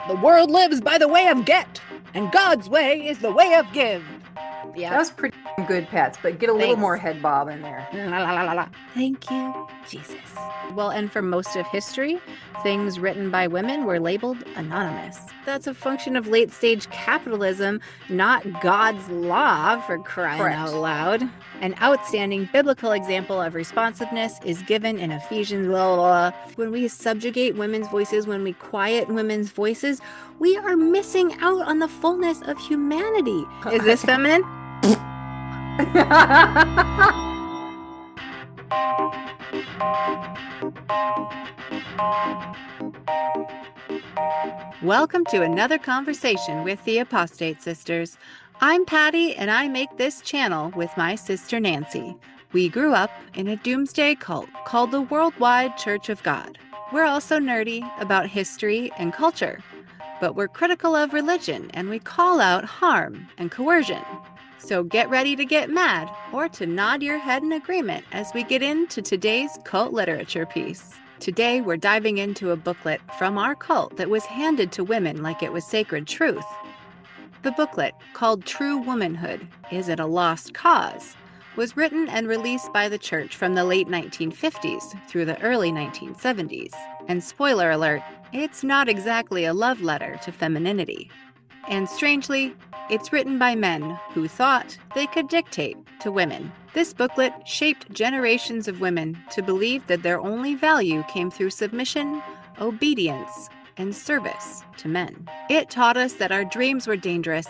The world lives by the way of get, and God's way is the way of give. That Yep. was pretty good, Pats, but get a little more Thanks. head bob in there. La, la, la, la, la. Thank you, Jesus. Well, and for most of history, things written by women were labeled anonymous. That's a function of late stage capitalism, not God's law, for crying out Correct. loud. An outstanding biblical example of responsiveness is given in Ephesians. Blah, blah, blah. When we subjugate women's voices, when we quiet women's voices, we are missing out on the fullness of humanity. Is this feminine? Welcome to another conversation with the Apostate Sisters. I'm Patty, and I make this channel with my sister Nancy. We grew up in a doomsday cult called the Worldwide Church of God. We're also nerdy about history and culture, but we're critical of religion and we call out harm and coercion. So get ready to get mad or to nod your head in agreement as we get into today's cult literature piece. Today, we're diving into a booklet from our cult that was handed to women like it was sacred truth. The booklet, called True Womanhood, Is It a Lost Cause?, was written and released by the church from the late 1950s through the early 1970s. And spoiler alert, it's not exactly a love letter to femininity. And strangely, it's written by men who thought they could dictate to women. This booklet shaped generations of women to believe that their only value came through submission, obedience, and service to men. It taught us that our dreams were dangerous,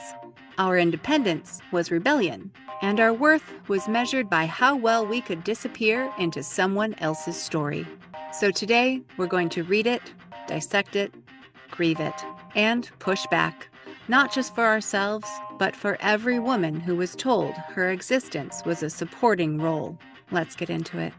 our independence was rebellion, and our worth was measured by how well we could disappear into someone else's story. So today, we're going to read it, dissect it, grieve it, and push back. Not just for ourselves, but for every woman who was told her existence was a supporting role. Let's get into it.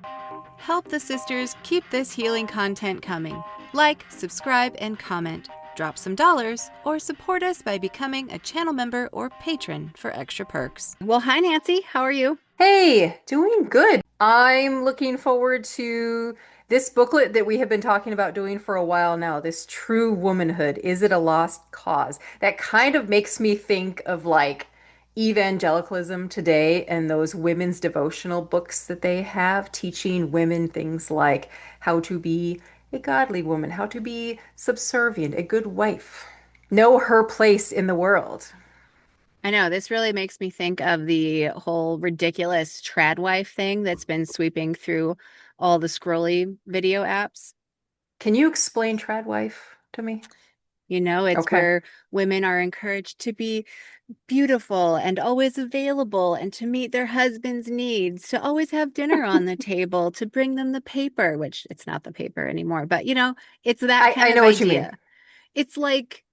Help the sisters keep this healing content coming. Like, subscribe, and comment. Drop some dollars, or support us by becoming a channel member or patron for extra perks. Well, hi, Nancy. How are you? Hey, doing good. I'm looking forward to this booklet that we have been talking about doing for a while now, this True Womanhood. Is it a lost cause? That kind of makes me think of like evangelicalism today and those women's devotional books that they have teaching women things like how to be a godly woman, how to be subservient, a good wife, know her place in the world. I know, this really makes me think of the whole ridiculous trad wife thing that's been sweeping through all the scrolly video apps. Can you explain tradwife to me? It's Okay. where women are encouraged to be beautiful and always available and to meet their husband's needs, to always have dinner on the table, to bring them the paper, which it's not the paper anymore, but it's that kind I of know what you mean. idea. It's like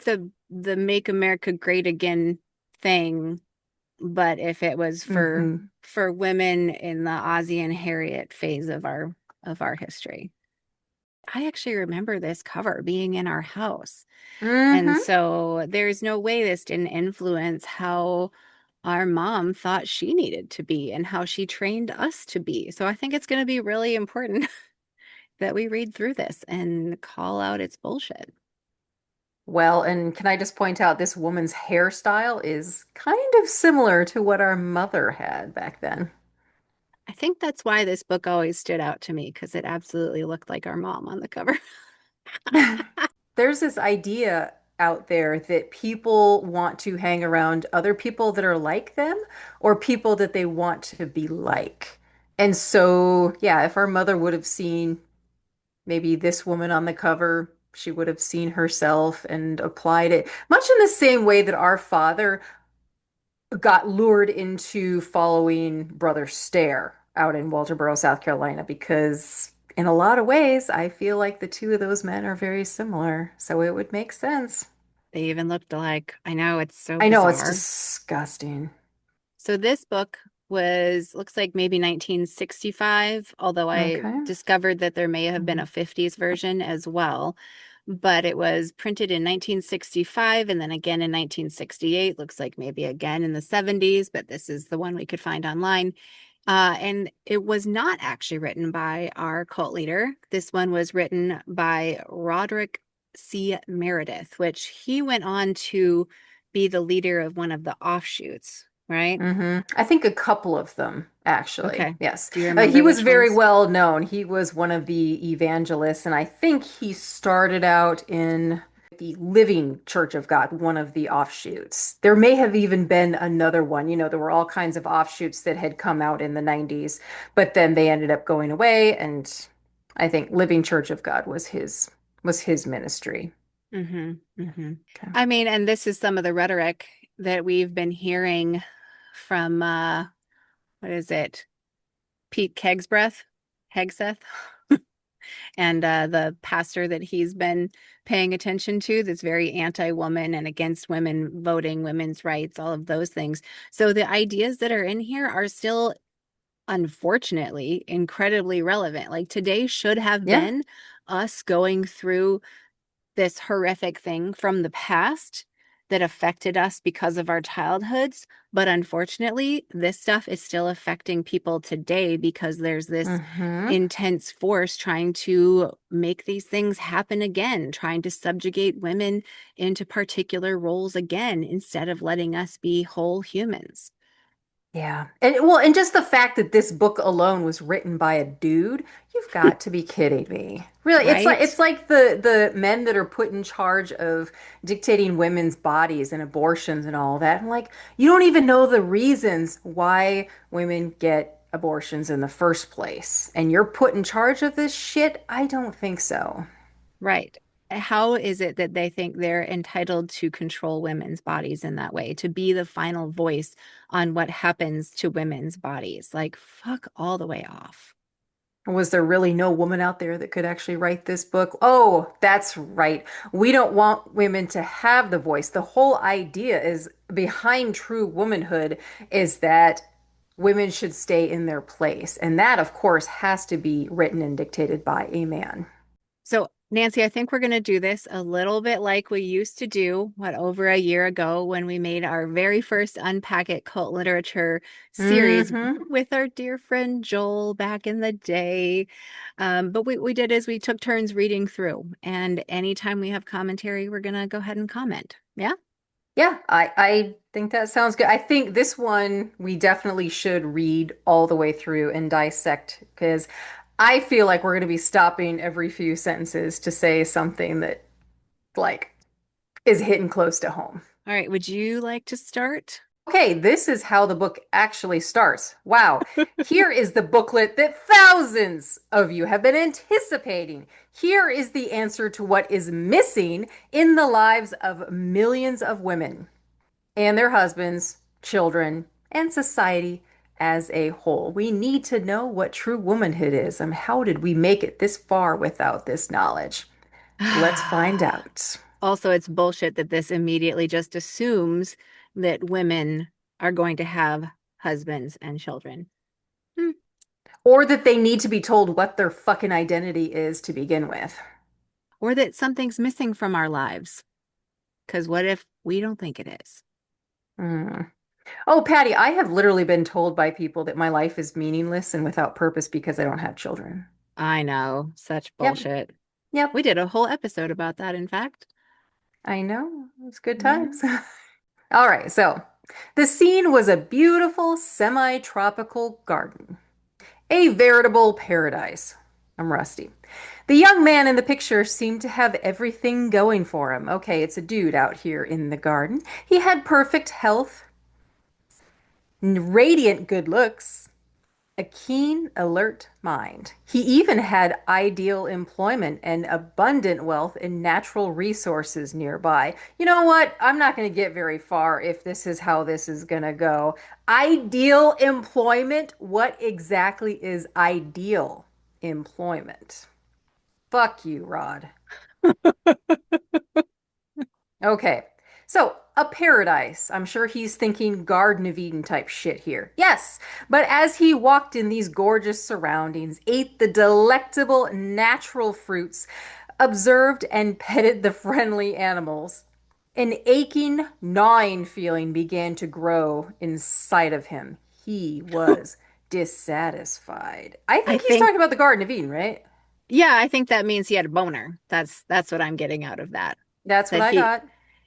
the Make America Great Again thing, but if it was for Hmm. women in the Ozzie and Harriet phase of our history. I actually remember this cover being in our house. And Hmm. so there's no way this didn't influence how our mom thought she needed to be and how she trained us to be. So I think it's going to be really important that we read through this and call out its bullshit. Well, and can I just point out this woman's hairstyle is kind of similar to what our mother had back then. I think that's why this book always stood out to me because it absolutely looked like our mom on the cover. There's this idea out there that people want to hang around other people that are like them or people that they want to be like. And so, yeah, if our mother would have seen maybe this woman on the cover, she would have seen herself and applied it, much in the same way that our father got lured into following Brother Stair out in Walterboro, South Carolina, because in a lot of ways, I feel like the two of those men are very similar. So it would make sense. They even looked alike. I know, it's so I know it's bizarre. disgusting. So this book looks like maybe 1965, although I Okay. discovered that there may have been a Mhm. 50s version as well. But it was printed in 1965 and then again in 1968. Looks like maybe again in the 70s, but this is the one we could find online. And it was not actually written by our cult leader. This one was written by Roderick C. Meredith, which he went on to be the leader of one of the offshoots, right? I think a couple of them, actually. Okay. Yes. Do you He remember was which very ones? well known. He was one of the evangelists, and I think he started out in the Living Church of God, one of the offshoots. There may have even been another one. There were all kinds of offshoots that had come out in the 90s, but then they ended up going away, and I think Living Church of God was his ministry. Mm-hmm. Mm-hmm. Okay. I mean, and this is some of the rhetoric that we've been hearing from what is it? Pete Kegsbreath, Hegseth, and the pastor that he's been paying attention to that's very anti-woman and against women voting, women's rights, all of those things. So the ideas that are in here are still, unfortunately, incredibly relevant. Like today should have Yeah. been us going through this horrific thing from the past that affected us because of our childhoods. But unfortunately, this stuff is still affecting people today because there's this hmm intense force trying to make these things happen again, trying to subjugate women into particular roles again instead of letting us be whole humans, Yeah. And just the fact that this book alone was written by a dude, you've got to be kidding me. Really, it's like right? it's like the men that are put in charge of dictating women's bodies and abortions and all that. I'm like, you don't even know the reasons why women get abortions in the first place. And you're put in charge of this shit? I don't think so. Right. How is it that they think they're entitled to control women's bodies in that way, to be the final voice on what happens to women's bodies? Like, fuck all the way off. Was there really no woman out there that could actually write this book? Oh, that's right. We don't want women to have the voice. The whole idea is behind true womanhood is that women should stay in their place. And that, of course, has to be written and dictated by a man. So, Nancy, I think we're going to do this a little bit like we used to do, what, over a year ago when we made our very first Unpack It cult literature series hmm with our dear friend Joel back in the day. But what we did is we took turns reading through, and anytime we have commentary, we're going to go ahead and comment. Yeah? Yeah, I think that sounds good. I think this one we definitely should read all the way through and dissect because I feel like we're going to be stopping every few sentences to say something that like is hitting close to home. All right. Would you like to start? Okay, this is how the book actually starts. Wow. Here is the booklet that thousands of you have been anticipating. Here is the answer to what is missing in the lives of millions of women and their husbands, children, and society as a whole. We need to know what true womanhood is and how did we make it this far without this knowledge? Let's find out. Also, it's bullshit that this immediately just assumes that women are going to have husbands and children. Hmm. Or that they need to be told what their fucking identity is to begin with. Or that something's missing from our lives. Because what if we don't think it is? Hmm. Oh, Patty, I have literally been told by people that my life is meaningless and without purpose because I don't have children. I know, such Yep, bullshit. yep, We did a whole episode about that, in fact. I know. It's good Yeah. times. All right, so the scene was a beautiful semi-tropical garden, a veritable paradise. I'm rusty. The young man in the picture seemed to have everything going for him. Okay, it's a dude out here in the garden. He had perfect health, radiant good looks, a keen, alert mind. He even had ideal employment and abundant wealth and natural resources nearby. You know what? I'm not going to get very far if this is how this is going to go. Ideal employment? What exactly is ideal employment? Fuck you, Rod. Okay. So, a paradise. I'm sure he's thinking Garden of Eden type shit here. Yes, but as he walked in these gorgeous surroundings, ate the delectable natural fruits, observed and petted the friendly animals, an aching, gnawing feeling began to grow inside of him. He was dissatisfied. I I think he's think talking about the Garden of Eden, right? Yeah, I think that means he had a boner. That's what I'm getting out of that. That's what That I he got.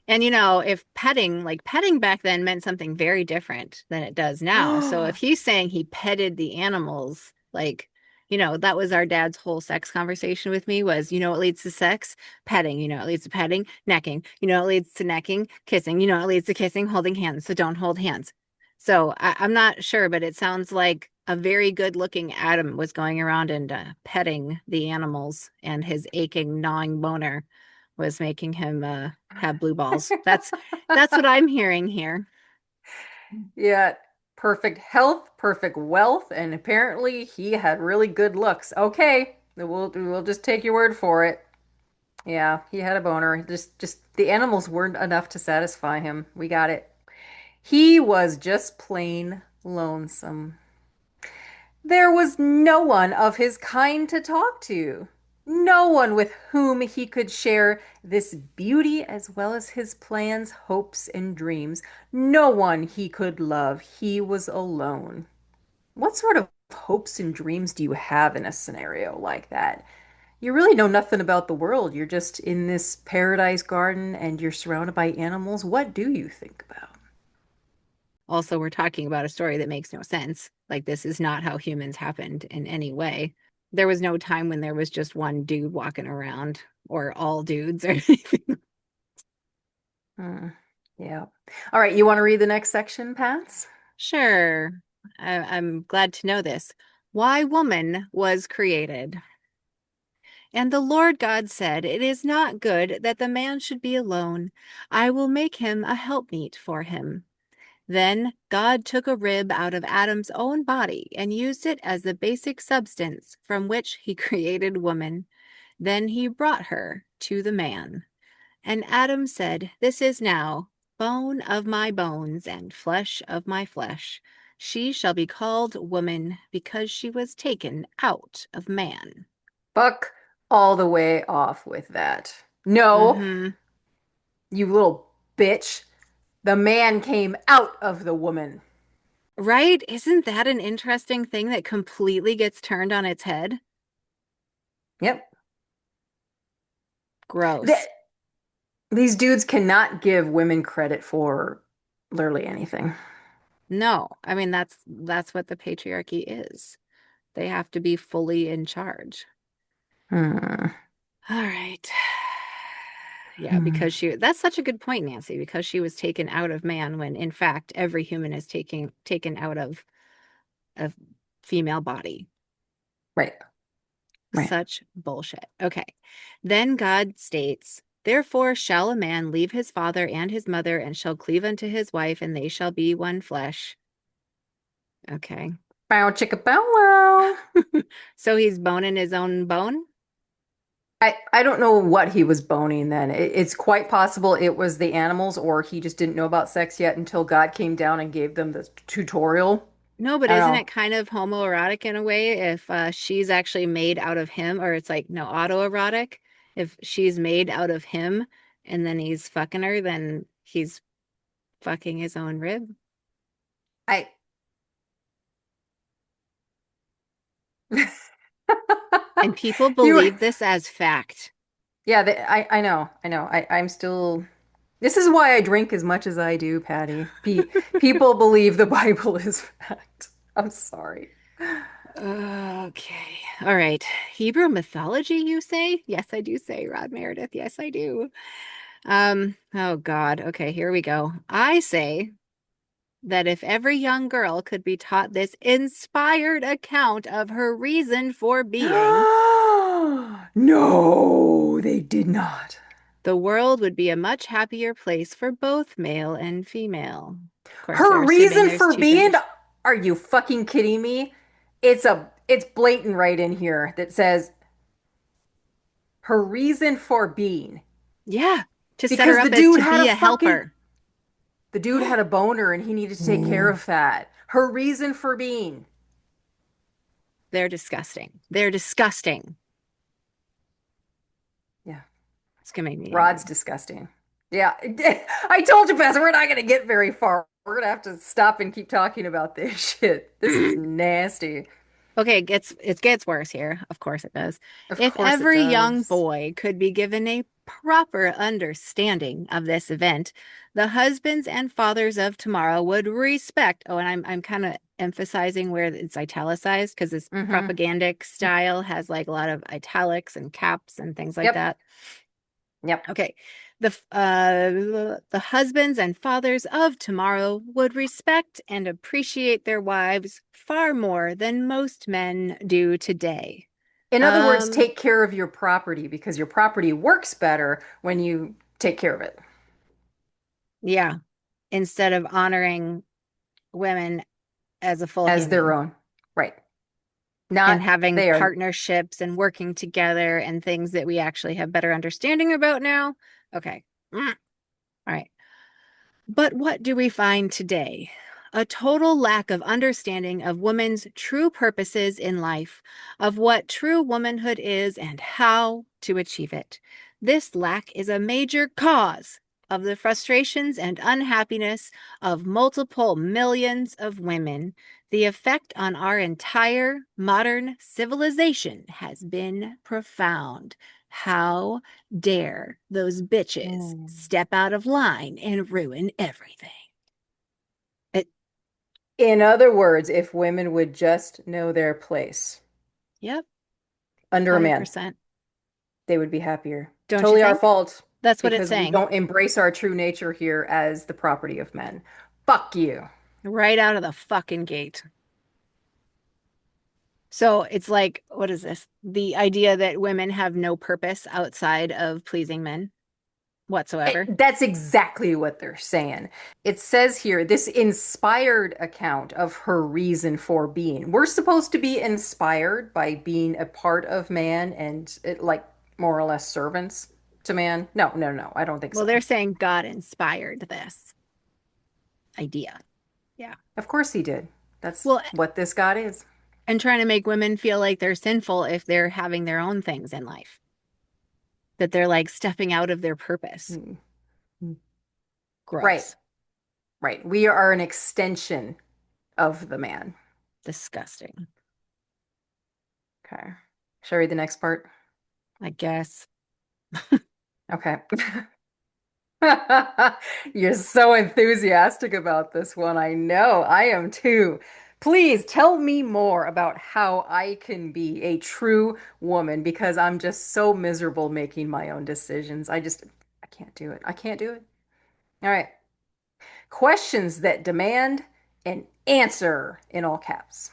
And if petting, like petting back then meant something very different than it does now. So if he's saying he petted the animals, like, that was our dad's whole sex conversation with me was, what leads to sex? Petting, it leads to petting, necking, it leads to necking, kissing, it leads to kissing, holding hands. So don't hold hands. So I'm not sure, but it sounds like a very good looking Adam was going around and petting the animals, and his aching, gnawing boner was making him have blue balls. That's what I'm hearing here. Yeah, perfect health, perfect wealth, and apparently he had really good looks. Okay, we'll just take your word for it. Yeah, he had a boner. Just the animals weren't enough to satisfy him. We got it. He was just plain lonesome. There was no one of his kind to talk to. No one with whom he could share this beauty as well as his plans, hopes, and dreams. No one he could love. He was alone. What sort of hopes and dreams do you have in a scenario like that? You really know nothing about the world. You're just in this paradise garden and you're surrounded by animals. What do you think about? Also, we're talking about a story that makes no sense. Like, this is not how humans happened in any way. There was no time when there was just one dude walking around, or all dudes, or anything. Hmm. Yeah. All right, you want to read the next section, Pats? Sure. I'm glad to know this. Why woman was created. And the Lord God said, it is not good that the man should be alone. I will make him a helpmeet for him. Then God took a rib out of Adam's own body and used it as the basic substance from which he created woman. Then he brought her to the man. And Adam said, this is now bone of my bones and flesh of my flesh. She shall be called woman because she was taken out of man. Fuck all the way off with that. No, Mm-hmm. you little bitch. The man came out of the woman. Right? Isn't that an interesting thing that completely gets turned on its head? Yep. Gross. Th these dudes cannot give women credit for literally anything. No, I mean that's what the patriarchy is. They have to be fully in charge. Hmm. All right. Yeah, Hmm. because that's such a good point, Nancy, because she was taken out of man when in fact every human is taken out of a female body. Right. Right. Such bullshit. Okay. Then God states, therefore shall a man leave his father and his mother and shall cleave unto his wife, and they shall be one flesh. Okay. Bow chicka bow wow. So he's boning his own bone? I don't know what he was boning then. It's quite possible it was the animals, or he just didn't know about sex yet until God came down and gave them the tutorial. No, but I don't isn't know. it kind of homoerotic in a way if she's actually made out of him, or it's like no autoerotic? If she's made out of him and then he's fucking her, then he's fucking his own rib. I And people you believe this as fact. yeah, I know. I'm still this is why I drink as much as I do, Patty. People believe the Bible is fact. I'm sorry. Okay. All right. Hebrew mythology, you say? Yes, I do say, Rod Meredith. Yes, I do. Oh God. Okay, here we go. I say that if every young girl could be taught this inspired account of her reason for being, No, they did not. the world would be a much happier place for both male and female. Of course, they're Her assuming reason there's for two being, genders. are you fucking kidding me? It's blatant right in here that says her reason for being. Yeah, to set her Because up as to be a helper. the dude had a boner and he needed to take care Ooh. of that. Her reason for being. They're disgusting. They're disgusting. Yeah, It's gonna make me Rod's angry. disgusting. Yeah, I told you, Pastor, we're not gonna get very far. We're gonna have to stop and keep talking about this shit. This is nasty. Okay, it gets worse here. Of course it does. Of If course it every young does. boy could be given a proper understanding of this event, the husbands and fathers of tomorrow would respect. Oh, and I'm kind of emphasizing where it's italicized because this Mm-hmm. propagandic style has like a lot of italics and caps and things like Yep. that. Yep. Okay. The husbands and fathers of tomorrow would respect and appreciate their wives far more than most men do today. In other words, Um, take care of your property because your property works better when you take care of it yeah, instead of honoring women as a full as their human own. Right. and Not having they are. partnerships and working together and things that we actually have better understanding about now. Okay. All right. But what do we find today? A total lack of understanding of women's true purposes in life, of what true womanhood is and how to achieve it. This lack is a major cause of the frustrations and unhappiness of multiple millions of women. The effect on our entire modern civilization has been profound. How dare those bitches Mm. step out of line and ruin everything? It, In other words, if women would just know their place yep, under a man, 100%. they would be happier. Don't you Totally our think? fault That's what it's because we saying don't embrace our true nature here as the property of men. Fuck you. right out of the fucking gate. So it's like, what is this? The idea that women have no purpose outside of pleasing men whatsoever. That's exactly what they're saying. It says here, this inspired account of her reason for being. We're supposed to be inspired by being a part of man and like more or less servants to man. No, no, no, I don't think Well, so. they're saying God inspired this idea. Yeah. Of course he did. That's Well, what this God is. and trying to make women feel like they're sinful if they're having their own things in life, that they're like stepping out of their purpose. Mm. Right, Gross. right. We are an extension of the man. Disgusting, Okay. Shall I read the next part? I guess. Okay. You're so enthusiastic about this one. I know. I am too. Please tell me more about how I can be a true woman because I'm just so miserable making my own decisions. I can't do it. I can't do it. All right. Questions that demand an answer in all caps.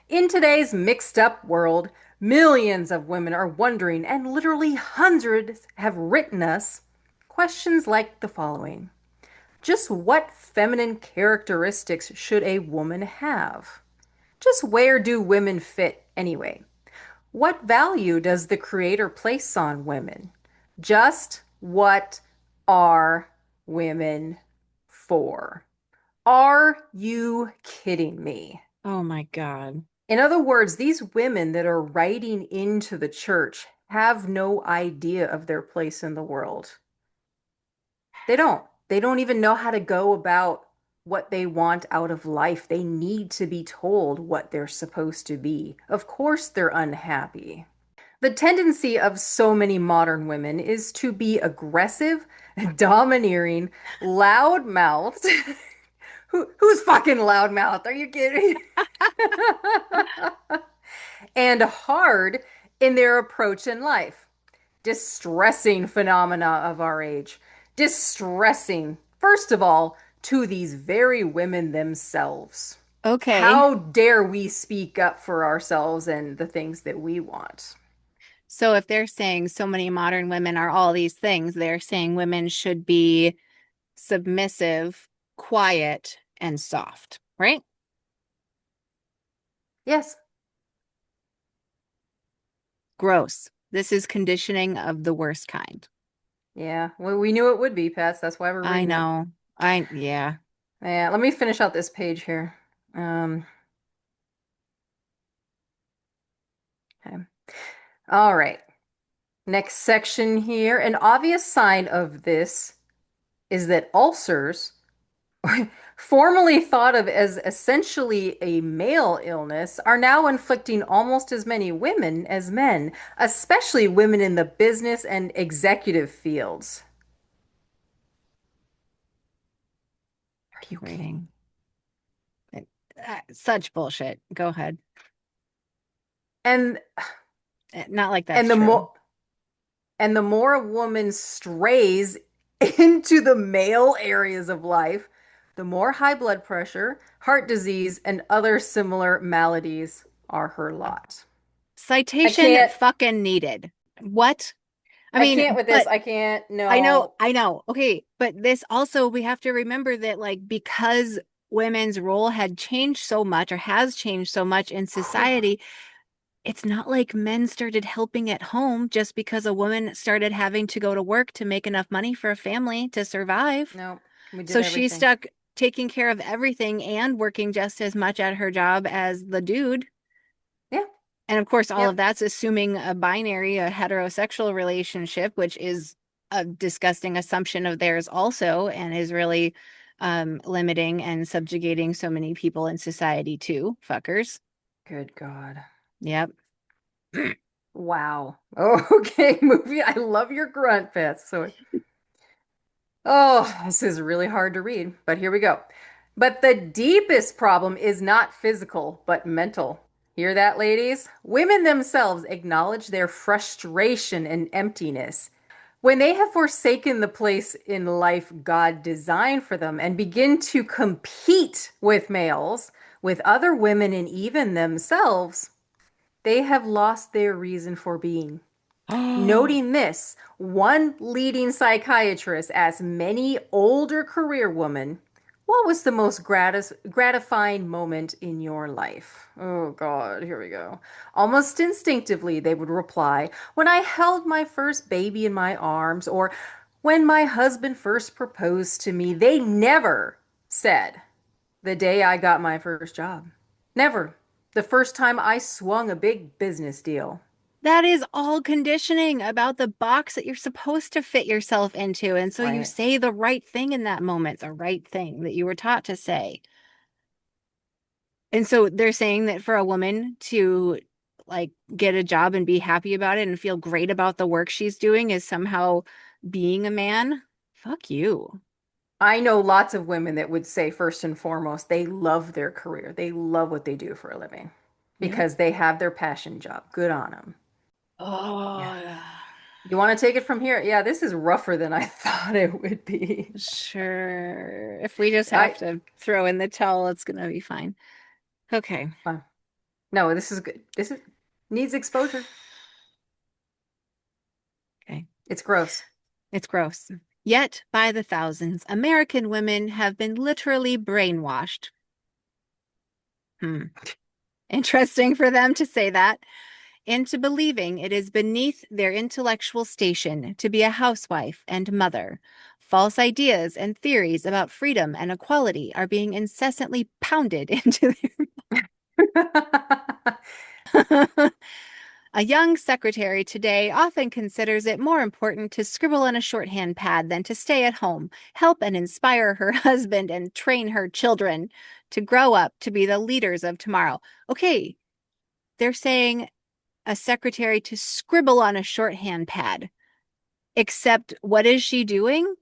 In today's mixed up world, millions of women are wondering, and literally hundreds have written us questions like the following. Just what feminine characteristics should a woman have? Just where do women fit anyway? What value does the Creator place on women? Just what are women for? Are you kidding me? Oh my God. In other words, these women that are writing into the church have no idea of their place in the world. They don't. They don't even know how to go about what they want out of life. They need to be told what they're supposed to be. Of course, they're unhappy. The tendency of so many modern women is to be aggressive, domineering, loud-mouthed. Who's fucking loudmouth? Are you kidding? And hard in their approach in life. Distressing phenomena of our age. Distressing, first of all, to these very women themselves. Okay. How dare we speak up for ourselves and the things that we want? So if they're saying so many modern women are all these things, they're saying women should be submissive, quiet, and soft, right? Yes. Gross. This is conditioning of the worst kind. Yeah. Well, we knew it would be, Pets. That's why we're I reading it. know. Yeah. Yeah, let me finish out this page here. Um, okay. All right. Next section here. An obvious sign of this is that ulcers formerly thought of as essentially a male illness, are now inflicting almost as many women as men, especially women in the business and executive fields. Are you Keep kidding? reading. Such bullshit. Go ahead. And Not like that's and the true. more a woman strays into the male areas of life, the more high blood pressure, heart disease, and other similar maladies are her lot. I Citation can't fucking needed. What? I I mean, can't with this. but I can't. No. I know. Okay, but this also we have to remember that like because women's role had changed so much or has changed so much in society, it's not like men started helping at home just because a woman started having to go to work to make enough money for a family to survive. No. We did So she's everything. stuck taking care of everything and working just as much at her job as the dude. Yeah. And of course, all of Yep. that's assuming a binary, a heterosexual relationship, which is a disgusting assumption of theirs also, and is really limiting and subjugating so many people in society too. Fuckers. Good God. Yep. Wow. Okay, movie. I love your grunt, Beth. This is really hard to read, but here we go. But the deepest problem is not physical, but mental. Hear that, ladies? Women themselves acknowledge their frustration and emptiness. When they have forsaken the place in life God designed for them and begin to compete with males, with other women, and even themselves, they have lost their reason for being. Oh, Noting this, one leading psychiatrist asked many older career women, what was the most gratifying moment in your life? Oh, God, here we go. Almost instinctively, they would reply, when I held my first baby in my arms, or when my husband first proposed to me. They never said, the day I got my first job. Never. The first time I swung a big business deal. that is all conditioning about the box that you're supposed to fit yourself into. And so you Right. say the right thing in that moment, the right thing that you were taught to say. And so they're saying that for a woman to like get a job and be happy about it and feel great about the work she's doing is somehow being a man. Fuck you. I know lots of women that would say, first and foremost, they love their career. They love what they do for a living Yep. because they have their passion job. Good on them. Yeah. Oh, You want to take it from here? Yeah, this is rougher than I thought it would be. sure. If we just have I, to throw in the towel, it's gonna be fine. Okay. uh, no, this is good. This is needs exposure. Okay. It's gross. It's gross. Yet, by the thousands, American women have been literally brainwashed. Hmm. Interesting for them to say that. Into believing it is beneath their intellectual station to be a housewife and mother. False ideas and theories about freedom and equality are being incessantly pounded into their. A young secretary today often considers it more important to scribble on a shorthand pad than to stay at home, help and inspire her husband, and train her children to grow up to be the leaders of tomorrow. Okay, they're saying a secretary to scribble on a shorthand pad. Except what is she doing?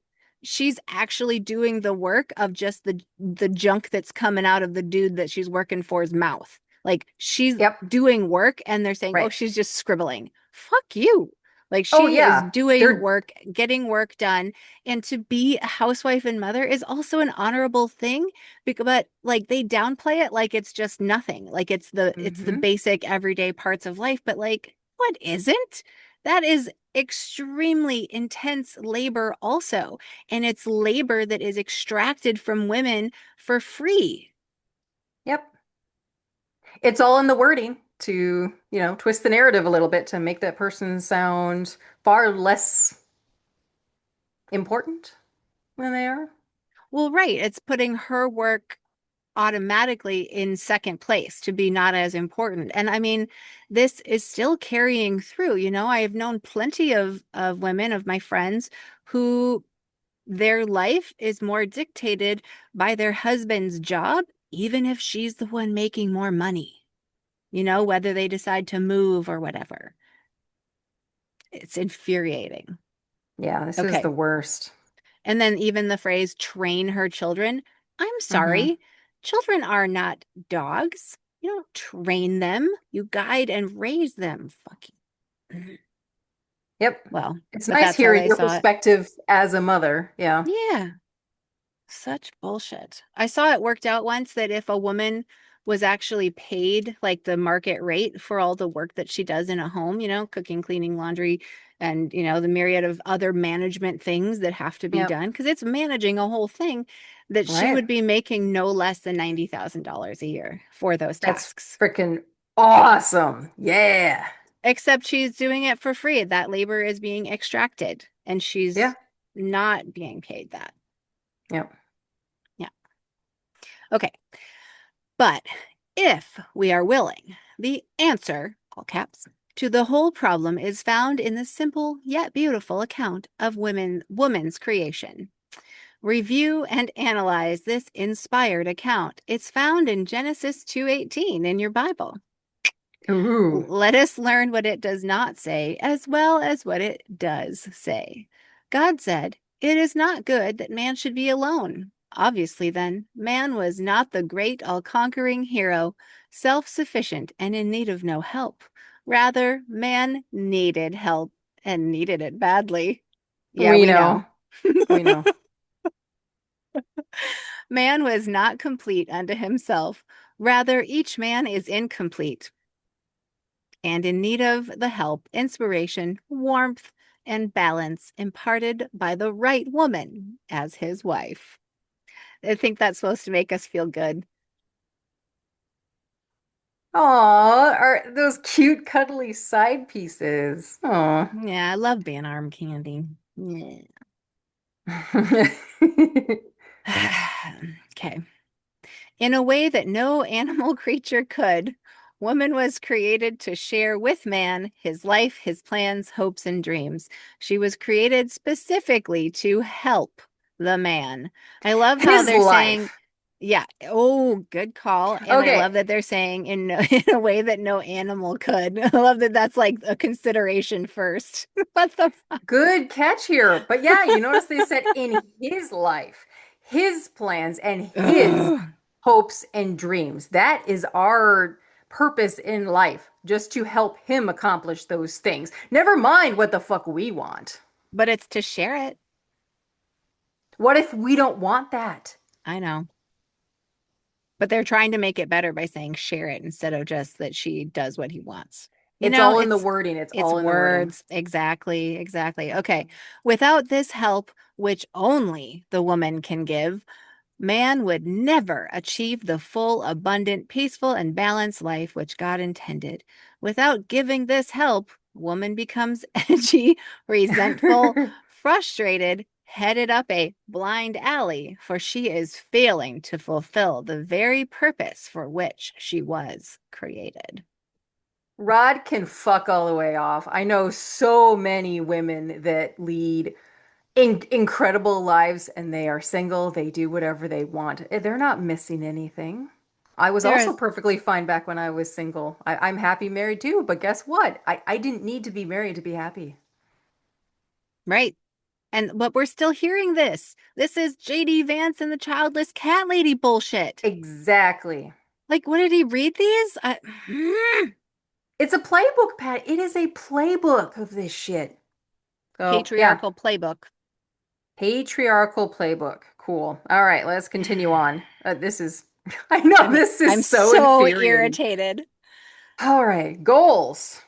She's actually doing the work of just the junk that's coming out of the dude that she's working for's mouth. Like she's Yep. doing work and they're saying, "Oh, Right. she's just scribbling." Fuck you. Like Oh she is yeah. doing They're work, getting work done, and to be a housewife and mother is also an honorable thing. But like they downplay it like it's just nothing. Like it's the hmm basic everyday parts of life, but like what isn't? That is extremely intense labor also. And it's labor that is extracted from women for free. Yep. It's all in the wording to, twist the narrative a little bit to make that person sound far less important than they are. Well, right. It's putting her work automatically in second place to be not as important. And I mean, this is still carrying through. I have known plenty of women, of my friends, who Their life is more dictated by their husband's job, even if she's the one making more money, whether they decide to move or whatever. It's infuriating. Yeah, this is Okay. the worst. And then even the phrase train her children. I'm Hmm. sorry. Children are not dogs. You don't train them, you guide and raise them. Fucking. Yep. Well, It's but nice that's how hearing they your saw it. perspective as a mother. Yeah. Yeah. Such bullshit. I saw it worked out once that if a woman was actually paid like the market rate for all the work that she does in a home, cooking, cleaning, laundry, and, the myriad of other management things that have to be Yep. done, because it's managing a whole thing, that she Right. would be making no less than $90,000 a year for those That's tasks. freaking awesome. Yeah. Except she's doing it for free. That labor is being extracted and Yeah. she's not being paid that. Yep. Yeah. Okay. But if we are willing, the answer, all caps, to the whole problem is found in the simple yet beautiful account of woman's creation. Review and analyze this inspired account. It's found in Genesis 2:18 in your Bible. Ooh. Let us learn what it does not say as well as what it does say. God said, "It is not good that man should be alone." Obviously, then, man was not the great all conquering hero, self sufficient and in need of no help. Rather, man needed help and needed it badly. Yeah, We we know. know. We know. Man was not complete unto himself. Rather, each man is incomplete and in need of the help, inspiration, warmth, and balance imparted by the right woman as his wife. I think that's supposed to make us feel good. Aw, are those cute, cuddly side pieces. Aw. Yeah, I love being arm candy. Yeah. Okay. In a way that no animal creature could, woman was created to share with man his life, his plans, hopes, and dreams. She was created specifically to help the man. I love how His they're saying, life. yeah, oh, good call. And I Okay, love that they're saying in, in a way that no animal could. I love that that's like a consideration first. What the good catch here. But yeah, you notice they said in his life, his plans and his fuck? hopes and dreams. That is our purpose in life, just to help him accomplish those things. Never mind what the fuck we want. But it's to share it. What if we don't want that? I know. But they're trying to make it better by saying share it instead of just that she does what he wants. It's all in the It's wording. It's it's all in the wording. words. Exactly, exactly. Okay. Without this help, which only the woman can give, man would never achieve the full, abundant, peaceful, and balanced life which God intended. Without giving this help, woman becomes edgy, resentful, frustrated, headed up a blind alley, for she is failing to fulfill the very purpose for which she was created. Rod can fuck all the way off. I know so many women that lead incredible lives and they are single. They do whatever they want. They're not missing anything. I was There also is, perfectly fine back when I was single. I'm happy married too, but guess what? I didn't need to be married to be happy. right? But we're still hearing this. This is JD Vance and the childless cat lady bullshit. Exactly. Like, what did he read these? It's a playbook, Pat. It is a playbook of this shit. So, yeah, Patriarchal playbook. patriarchal playbook. Cool. All right, let's continue on. This is, I know this I'm is so so infuriating. irritated. All right, goals.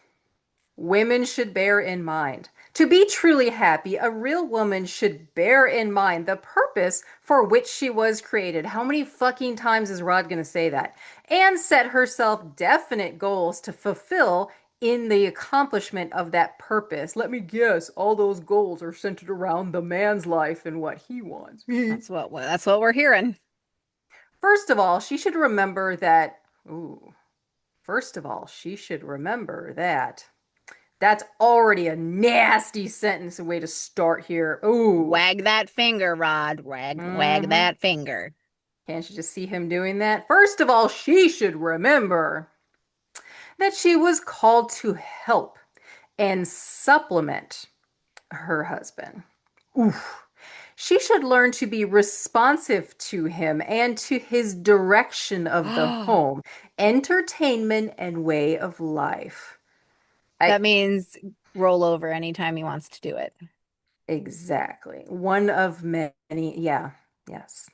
Women should bear in mind. To be truly happy, a real woman should bear in mind the purpose for which she was created. How many fucking times is Rod going to say that? And set herself definite goals to fulfill in the accomplishment of that purpose. Let me guess, all those goals are centered around the man's life and what he wants. That's what we're hearing. First of all, she should remember that. Ooh, first of all, she should remember that That's already a nasty sentence, a way to start here. Ooh. Wag that finger, Rod. Wag Mm-hmm. that finger. Can't you just see him doing that? First of all, she should remember that she was called to help and supplement her husband. Oof. She should learn to be responsive to him and to his direction of the home, entertainment, and way of life. I That means roll over anytime he wants to do it. exactly. One of many, yeah, yes.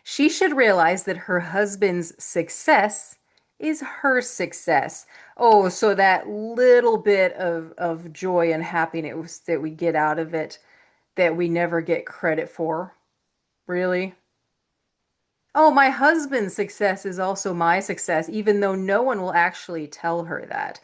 She should realize that her husband's success is her success. Oh, so that little bit of joy and happiness that we get out of it that we never get credit for. Really? Oh, my husband's success is also my success, even though no one will actually tell her that.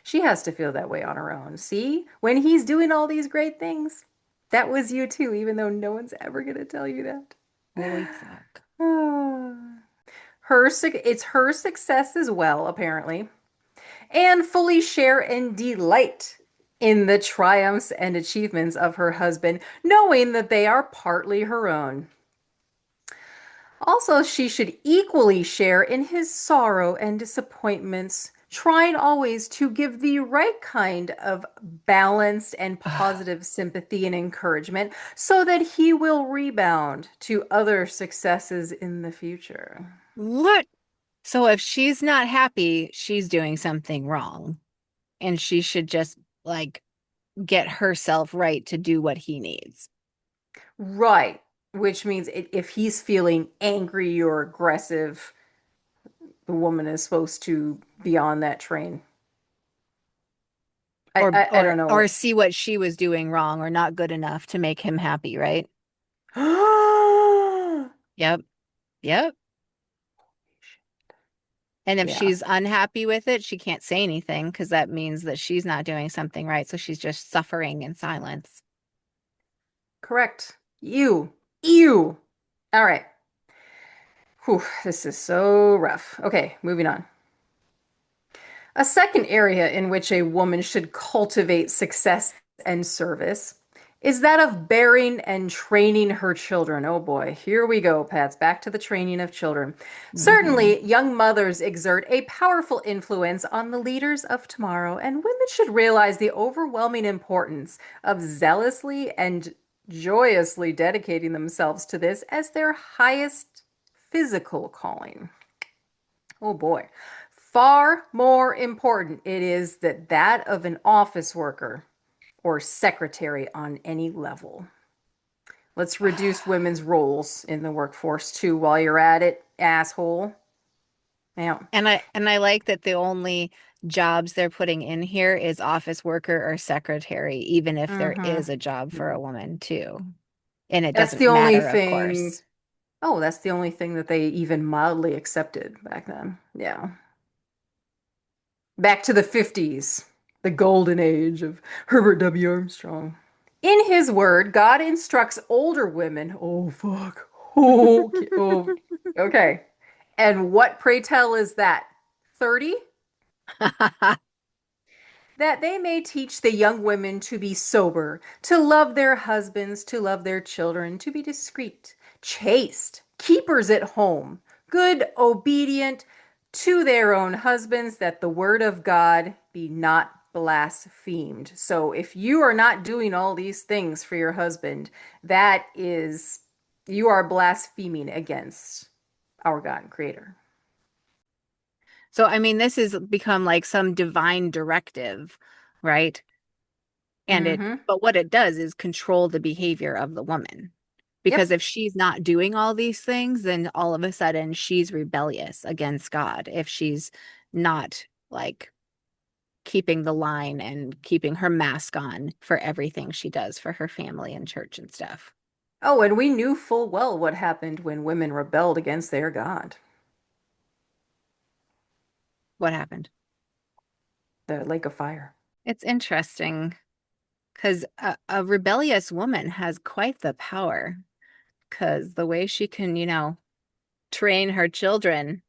She has to feel that way on her own. See, when he's doing all these great things, that was you too, even though no one's ever going to tell you that. Holy fuck. It's her success as well, apparently, and fully share and delight in the triumphs and achievements of her husband, knowing that they are partly her own. Also, she should equally share in his sorrow and disappointments, trying always to give the right kind of balanced and positive sympathy and encouragement so that he will rebound to other successes in the future. What? So if she's not happy, she's doing something wrong. And she should just like get herself right to do what he needs. Right, which means if he's feeling angry or aggressive, the woman is supposed to be on that train. I, Or I, I or don't know or what. see what she was doing wrong or not good enough to make him happy, right? Yep. Yep. And if Yeah, she's unhappy with it, she can't say anything because that means that she's not doing something right. So she's just suffering in silence. correct. You. All right. Whew, this is so rough. Okay, moving on. A second area in which a woman should cultivate success and service is that of bearing and training her children. Oh boy, here we go, Pats. Back to the training of children. Hmm. Certainly, young mothers exert a powerful influence on the leaders of tomorrow, and women should realize the overwhelming importance of zealously and joyously dedicating themselves to this as their highest physical calling. Oh boy. Far more important it is that of an office worker or secretary on any level. Let's reduce women's roles in the workforce too while you're at it, asshole. Yeah. And I like that the only jobs they're putting in here is office worker or secretary, even if there Mm-hmm. is a job for a woman too. And it That's doesn't the only matter, of thing. course. Oh, that's the only thing that they even mildly accepted back then. Yeah. Back to the 50s, the golden age of Herbert W. Armstrong. In his word, God instructs older women. Oh, fuck. Oh, okay. Oh, okay. And what, pray tell, is that? 30? That they may teach the young women to be sober, to love their husbands, to love their children, to be discreet, chaste, keepers at home, good, obedient to their own husbands, that the word of God be not blasphemed. So if you are not doing all these things for your husband, that is, you are blaspheming against our God and Creator. So, I mean, this has become like some divine directive, right? Mm-hmm. But what it does is control the behavior of the woman. Because Yep. if she's not doing all these things, then all of a sudden she's rebellious against God. If she's not like keeping the line and keeping her mask on for everything she does for her family and church and stuff. Oh, and we knew full well what happened when women rebelled against their God. What happened? The lake of fire. It's interesting because a rebellious woman has quite the power because the way she can, train her children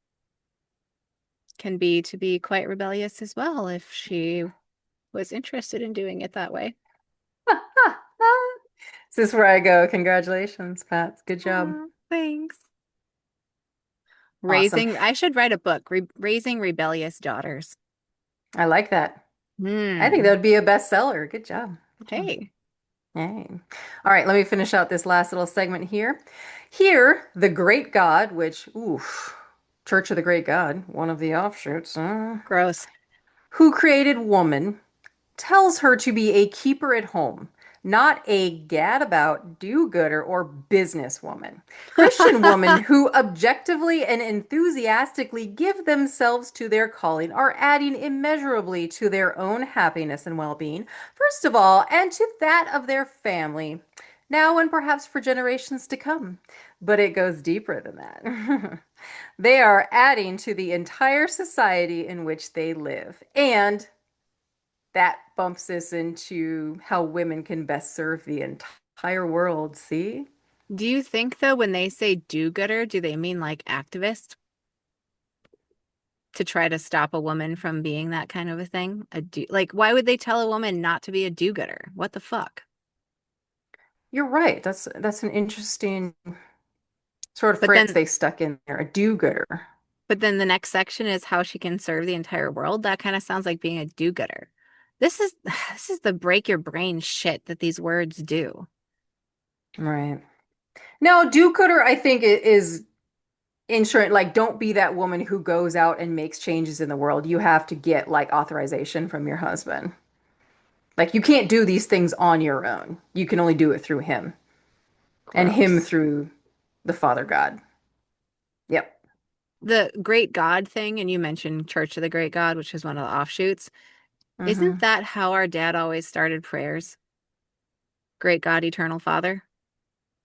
can be to be quite rebellious as well if she was interested in doing it that way. This is where I go. Congratulations, Pat. Good job. Oh, thanks. Awesome. I should write a book, Raising Rebellious Daughters. I like that. I think that Hmm. would be a bestseller. Good job. Good job. Hey, Hey. All right, let me finish out this last little segment here. Here, the great God, which, oof, Church of the Great God, one of the offshoots, gross. who created woman, tells her to be a keeper at home, not a gadabout do-gooder or businesswoman. Christian women who objectively and enthusiastically give themselves to their calling are adding immeasurably to their own happiness and well-being, first of all, and to that of their family, now and perhaps for generations to come. But it goes deeper than that. They are adding to the entire society in which they live. And that bumps us into how women can best serve the entire world. See? Do you think, though, when they say do-gooder, do they mean like activist to try to stop a woman from being that kind of a thing? Like, why would they tell a woman not to be a do-gooder? What the fuck? You're right. That's an interesting sort of But phrase then, they stuck in there, a do-gooder. but then the next section is how she can serve the entire world. That kind of sounds like being a do-gooder. This is this is the break your brain shit that these words do. Right. Now, do-gooder, I think, is ensuring, like, don't be that woman who goes out and makes changes in the world. You have to get, like, authorization from your husband. Like, you can't do these things on your own. You can only do it through him and him Gross. through the Father God. Yep. The Great God thing, and you mentioned Church of the Great God, which is one of the offshoots. Isn't Hmm. that how our dad always started prayers? Great God, Eternal Father?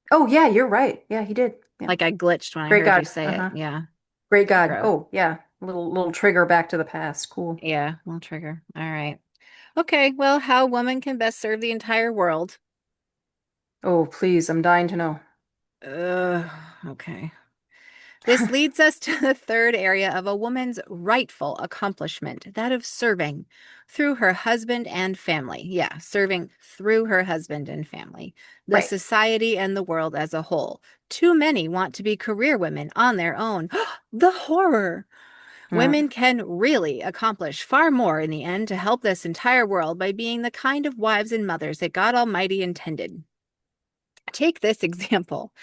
Oh, yeah, you're right. Yeah, he did. Yeah. Like I glitched when I Great heard you God. say it. Uh-huh. Yeah. Great God. Gross. Oh, yeah. Little trigger back to the past. Cool. Yeah, little trigger. All right. Okay, well, how woman can best serve the entire world. Oh, please, I'm dying to know. Ugh, okay. This leads us to the third area of a woman's rightful accomplishment, that of serving through her husband and family. Yeah, serving through her husband and family, the Right. society and the world as a whole. Too many want to be career women on their own. The horror. Yeah. Women can really accomplish far more in the end to help this entire world by being the kind of wives and mothers that God Almighty intended. Take this example.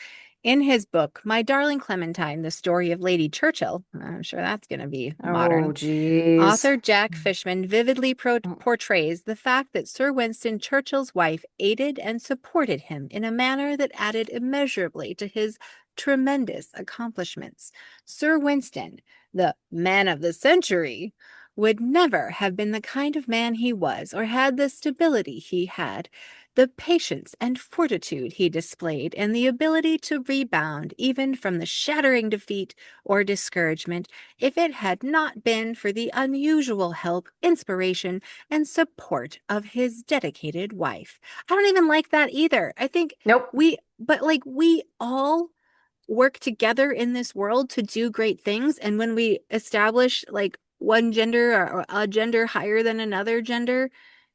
In his book, My Darling Clementine, The Story of Lady Churchill, I'm sure that's going to be Oh, modern, geez. author Jack Fishman vividly portrays the fact that Sir Winston Churchill's wife aided and supported him in a manner that added immeasurably to his tremendous accomplishments. Sir Winston, the man of the century, would never have been the kind of man he was or had the stability he had, the patience and fortitude he displayed, and the ability to rebound even from the shattering defeat or discouragement if it had not been for the unusual help, inspiration, and support of his dedicated wife. I don't even like that either. I think Nope. we all work together in this world to do great things. And when we establish like one gender or a gender higher than another gender,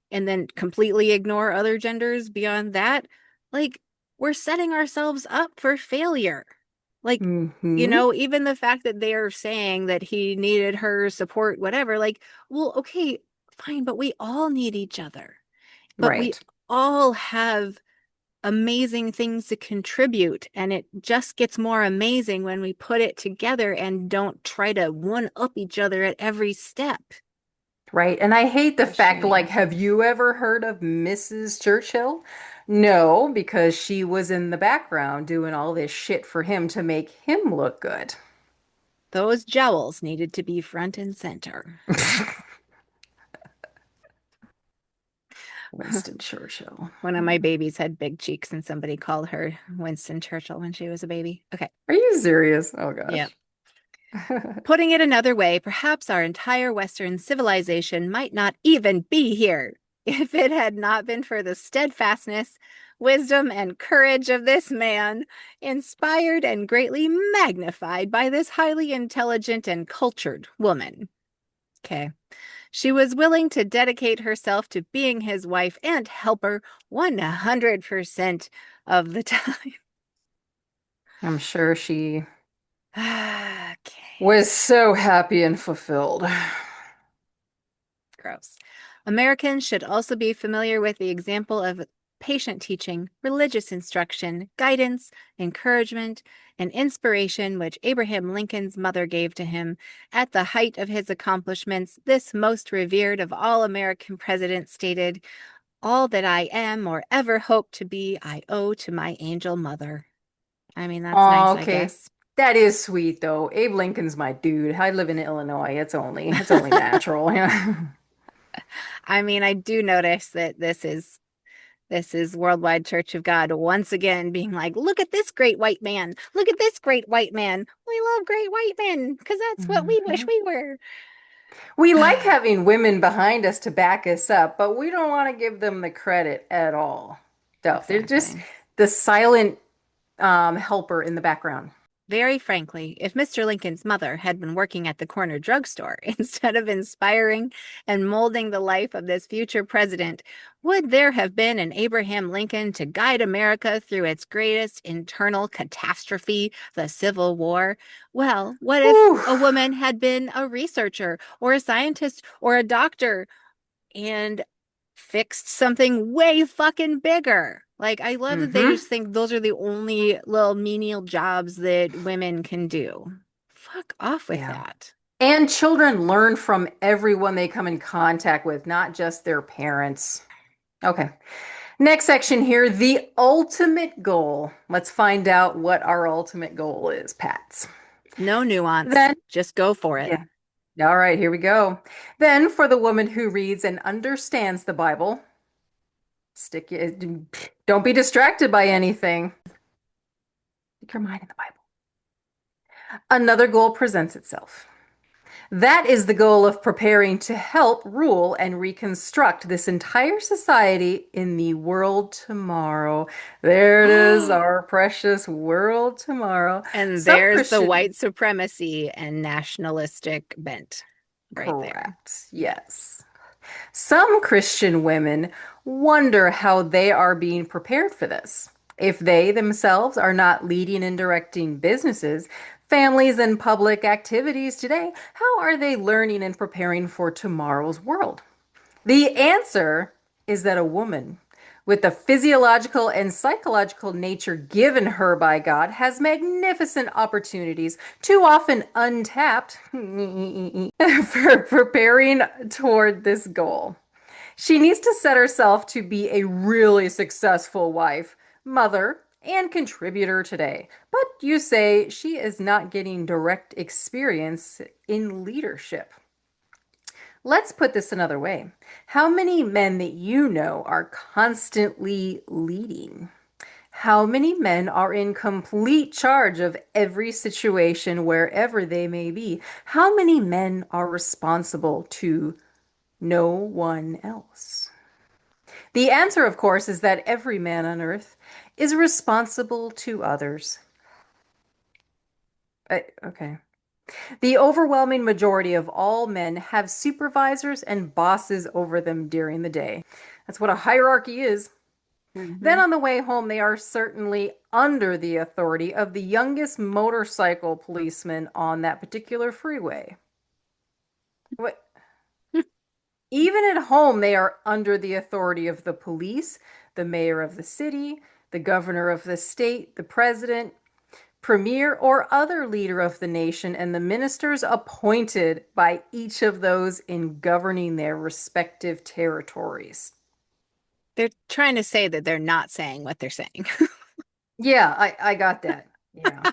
and then completely ignore other genders beyond that, like we're setting ourselves up for failure. Like, Hmm. even the fact that they're saying that he needed her support, whatever, like, well, okay, fine, but we all need each other. But we Right. all have amazing things to contribute, and it just gets more amazing when we put it together and don't try to one up each other at every step. Right. And I hate the It's a fact, like, shame. have you ever heard of Mrs. Churchill? No, because she was in the background doing all this shit for him to make him look good. Those jowls needed to be front and center. Winston Churchill. One of my babies had big cheeks, and somebody called her Winston Churchill when she was a baby. Okay. Are you serious? Oh Yeah. gosh. Putting it another way, perhaps our entire Western civilization might not even be here if it had not been for the steadfastness wisdom and courage of this man, inspired and greatly magnified by this highly intelligent and cultured woman. Okay. She was willing to dedicate herself to being his wife and helper 100% of the time. I'm sure she Okay. was so happy and fulfilled. Gross. Americans should also be familiar with the example of patient teaching, religious instruction, guidance, encouragement, and inspiration which Abraham Lincoln's mother gave to him. At the height of his accomplishments, this most revered of all American presidents stated, "All that I am or ever hope to be, I owe to my angel mother." I mean, that's Oh, nice, I okay. guess. That is sweet though. Abe Lincoln's my dude. I live in Illinois. It's only natural. I mean, I do notice that this is Worldwide Church of God once again being like, look at this great white man. Look at this great white man. We love great white men because that's what we wish Mhm. we were. We like having women behind us to back us up, but we don't want to give them the credit at all. So they're just Exactly. the silent helper in the background. Very frankly, if Mr. Lincoln's mother had been working at the corner drugstore instead of inspiring and molding the life of this future president, would there have been an Abraham Lincoln to guide America through its greatest internal catastrophe, the Civil War? Well, what if Whew. a woman had been a researcher or a scientist or a doctor and fixed something way fucking bigger? Like, I love that they Hmm. just think those are the only little menial jobs that women can do. Fuck off with Yeah. that. And children learn from everyone they come in contact with, not just their parents. Okay. Next section here, the ultimate goal. Let's find out what our ultimate goal is, Pats. No nuance. Then, Just go for it. yeah. All right, here we go. Then, for the woman who reads and understands the Bible, don't be distracted by anything. Stick your mind in the Bible. Another goal presents itself. That is the goal of preparing to help rule and reconstruct this entire society in the world tomorrow. There it is, our precious world tomorrow. And Some there's the Christian, white supremacy and nationalistic bent right there. correct, yes. Some Christian women wonder how they are being prepared for this. If they themselves are not leading and directing businesses, families, and public activities today, how are they learning and preparing for tomorrow's world? The answer is that a woman with the physiological and psychological nature given her by God has magnificent opportunities, too often untapped, for preparing toward this goal. She needs to set herself to be a really successful wife, mother, and contributor today. But you say she is not getting direct experience in leadership. Let's put this another way. How many men that you know are constantly leading? How many men are in complete charge of every situation wherever they may be? How many men are responsible to no one else? The answer, of course, is that every man on earth is responsible to others. Okay. The overwhelming majority of all men have supervisors and bosses over them during the day. That's what a hierarchy is. Then Mm-hmm. on the way home, they are certainly under the authority of the youngest motorcycle policeman on that particular freeway. What? Even at home, they are under the authority of the police, the mayor of the city, the governor of the state, the president, premier, or other leader of the nation, and the ministers appointed by each of those in governing their respective territories. They're trying to say that they're not saying what they're saying. Yeah, I got that. Yeah.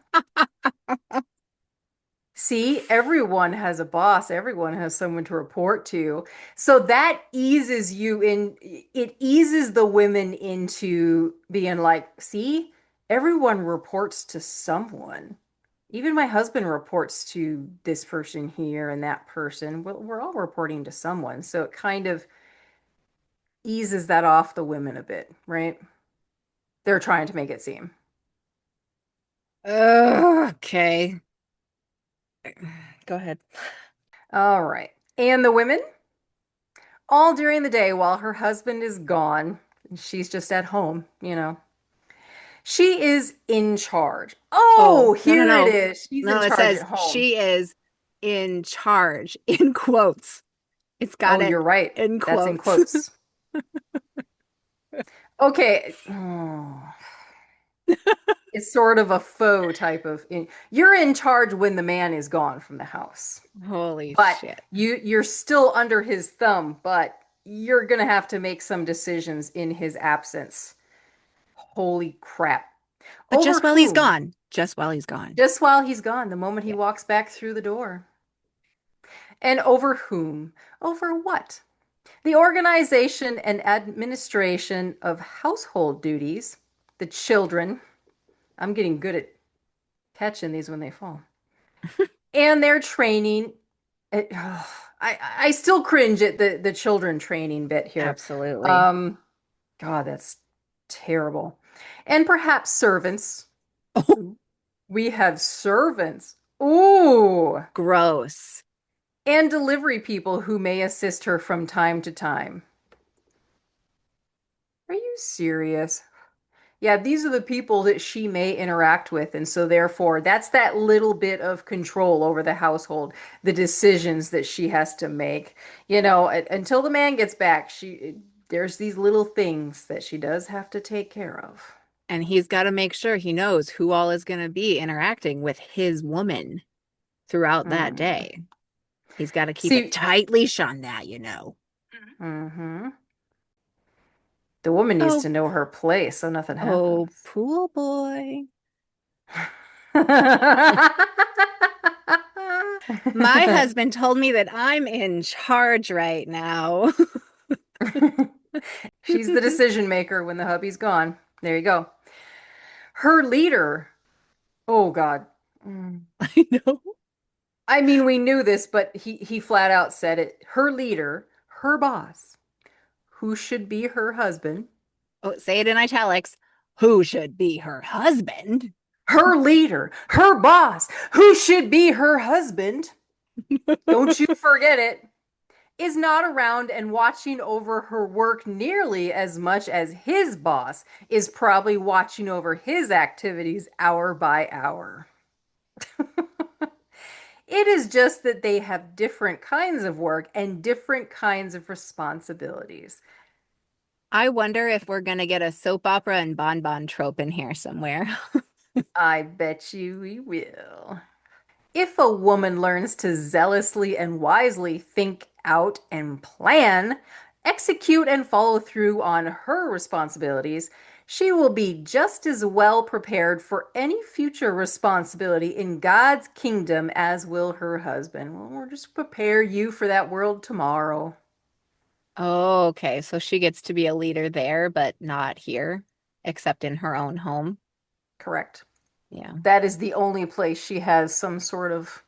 See, everyone has a boss, everyone has someone to report to. So that eases you in, it eases the women into being like, see, everyone reports to someone. Even my husband reports to this person here and that person. We're all reporting to someone. So it kind of eases that off the women a bit, right? They're trying to make it seem. Okay. Go ahead. All right. And the women, all during the day while her husband is gone, she's just at home, you know. She is in charge. Oh, Oh, no, no, here it no. is. She's in No, it charge at says home. she is in charge in quotes. It's got Oh, it you're right. in That's in quotes. quotes. Okay. Oh, it's sort of a faux type of you're in charge when the man is gone from the house. Holy But shit. you're still under his thumb, but you're gonna have to make some decisions in his absence. Holy crap. But Over just while he's whom? gone, just while he's gone. Just while he's gone, the moment he Yeah. walks back through the door. And over whom? Over what? The organization and administration of household duties, the children. I'm getting good at catching these when they fall. And their training. I still cringe at the children training bit here. Absolutely. Um, God, that's terrible. And perhaps servants. Oh, Ooh, we have servants. Ooh. gross. And delivery people who may assist her from time to time. Are you serious? Yeah, these are the people that she may interact with. And so, therefore, that's that little bit of control over the household, the decisions that she has to make. You know, until the man gets back, there's these little things that she does have to take care of. And he's got to make sure he knows who all is going to be interacting with his woman throughout that Hmm. day. He's got to keep a See, tight leash on that, you know. hmm the woman needs Oh, to know her place so nothing oh, happens. pool boy. My husband told me that I'm in charge right now. She's the decision maker when the hubby's gone. There you go. Her leader. Oh God. Mm. I know. I mean, we knew this, but he flat out said it. Her leader, her boss, who should be her husband. Oh, say it in italics. Who should be her husband? Her leader, her boss, who should be her husband. Don't you forget it. Is not around and watching over her work nearly as much as his boss is probably watching over his activities hour by hour. It is just that they have different kinds of work and different kinds of responsibilities. I wonder if we're going to get a soap opera and bonbon trope in here somewhere. I bet you we will. If a woman learns to zealously and wisely think out and plan, execute and follow through on her responsibilities, she will be just as well prepared for any future responsibility in God's kingdom as will her husband. Well, we'll just prepare you for that world tomorrow. Oh, okay. So she gets to be a leader there, but not here, except in her own home. Correct. Yeah. That is the only place she has some sort of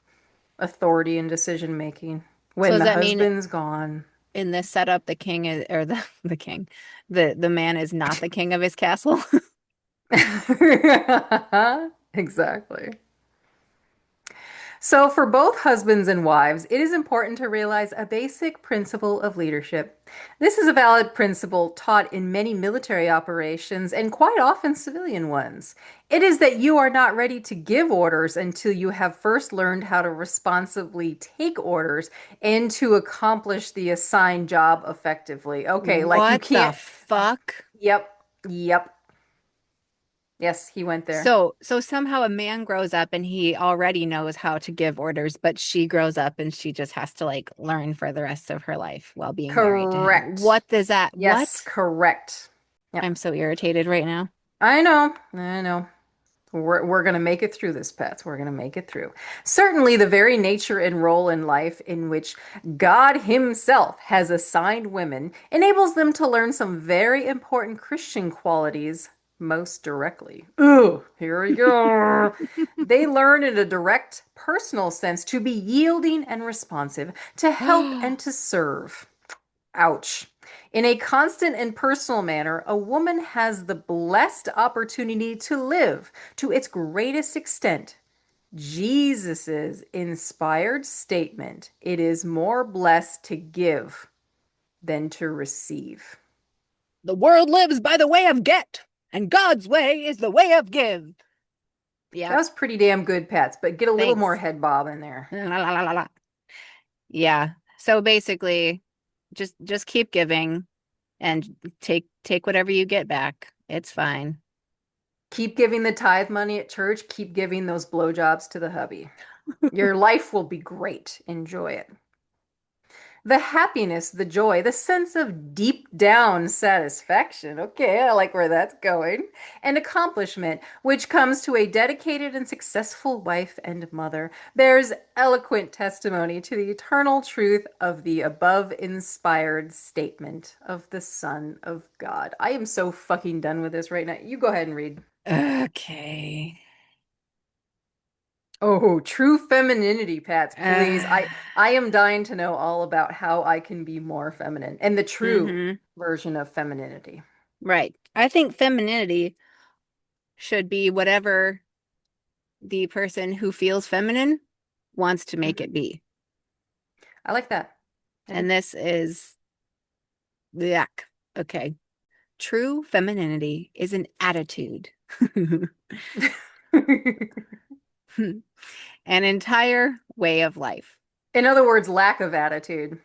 authority and decision making So when does the that mean husband's gone. in this setup the king is or the king, the man is not the king of his castle? Exactly. So, for both husbands and wives, it is important to realize a basic principle of leadership. This is a valid principle taught in many military operations and quite often civilian ones. It is that you are not ready to give orders until you have first learned how to responsibly take orders and to accomplish the assigned job effectively. Okay, like you What the can't. fuck? Yep, yep. Yes, he went there. So somehow a man grows up and he already knows how to give orders, but she grows up and she just has to like learn for the rest of her life while being married to him. Correct. What does that? Yes, What? correct. Yep. I'm so irritated right now. I know. I know. We're going to make it through this, Pets. We're going to make it through. Certainly, the very nature and role in life in which God Himself has assigned women enables them to learn some very important Christian qualities most directly. Ooh, here we go. They learn in a direct, personal sense to be yielding and responsive, to help and to serve. Ouch. In a constant and personal manner, a woman has the blessed opportunity to live to its greatest extent. Jesus's inspired statement, it is more blessed to give than to receive. The world lives by the way of get, and God's way is the way of give. That Yep. was pretty damn good, Pets, but get a little more Thanks. head bob in there. La, la, la, la, la. Yeah. So basically, just keep giving and take whatever you get back. It's fine. Keep giving the tithe money at church, keep giving those blowjobs to the hubby. Your life will be great. Enjoy it. The happiness, the joy, the sense of deep down satisfaction. Okay, I like where that's going. And accomplishment, which comes to a dedicated and successful wife and mother, bears eloquent testimony to the eternal truth of the above inspired statement of the Son of God. I am so fucking done with this right now. You go ahead and read. Okay. Oh, true femininity, Pats, please. Uh, I am dying to know all about how I can be more feminine and the true mm-hmm. version of femininity. Right. I think femininity should be whatever the person who feels feminine wants to make Hmm. it be. I like that. I do. And this is yuck. Okay. True femininity is an attitude, an entire way of life. In other words, lack of attitude.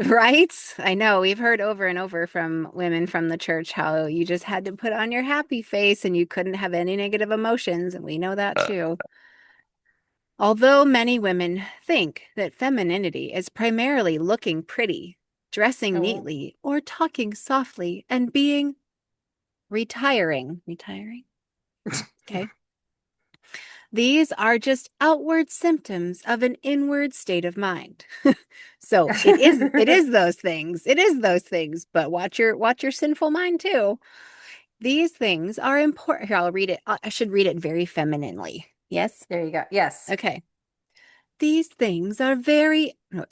Right? I know we've heard over and over from women from the church how you just had to put on your happy face and you couldn't have any negative emotions, and we know that too. Although many women think that femininity is primarily looking pretty, dressing Oh. neatly, or talking softly and being retiring, okay? These are just outward symptoms of an inward state of mind. So it is those things. It is those things, but watch your sinful mind too. These things are important. Here, I'll read it. I should read it very femininely. Yes? There you go. Yes. Okay. These things are very no,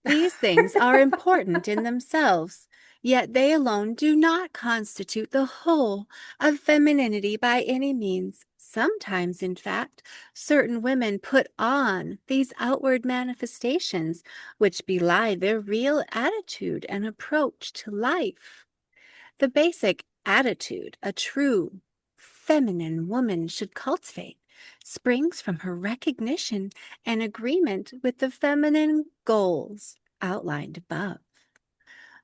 these things are important in themselves, yet they alone do not constitute the whole of femininity by any means. Sometimes, in fact, certain women put on these outward manifestations which belie their real attitude and approach to life. The basic attitude a true feminine woman should cultivate springs from her recognition and agreement with the feminine goals outlined above.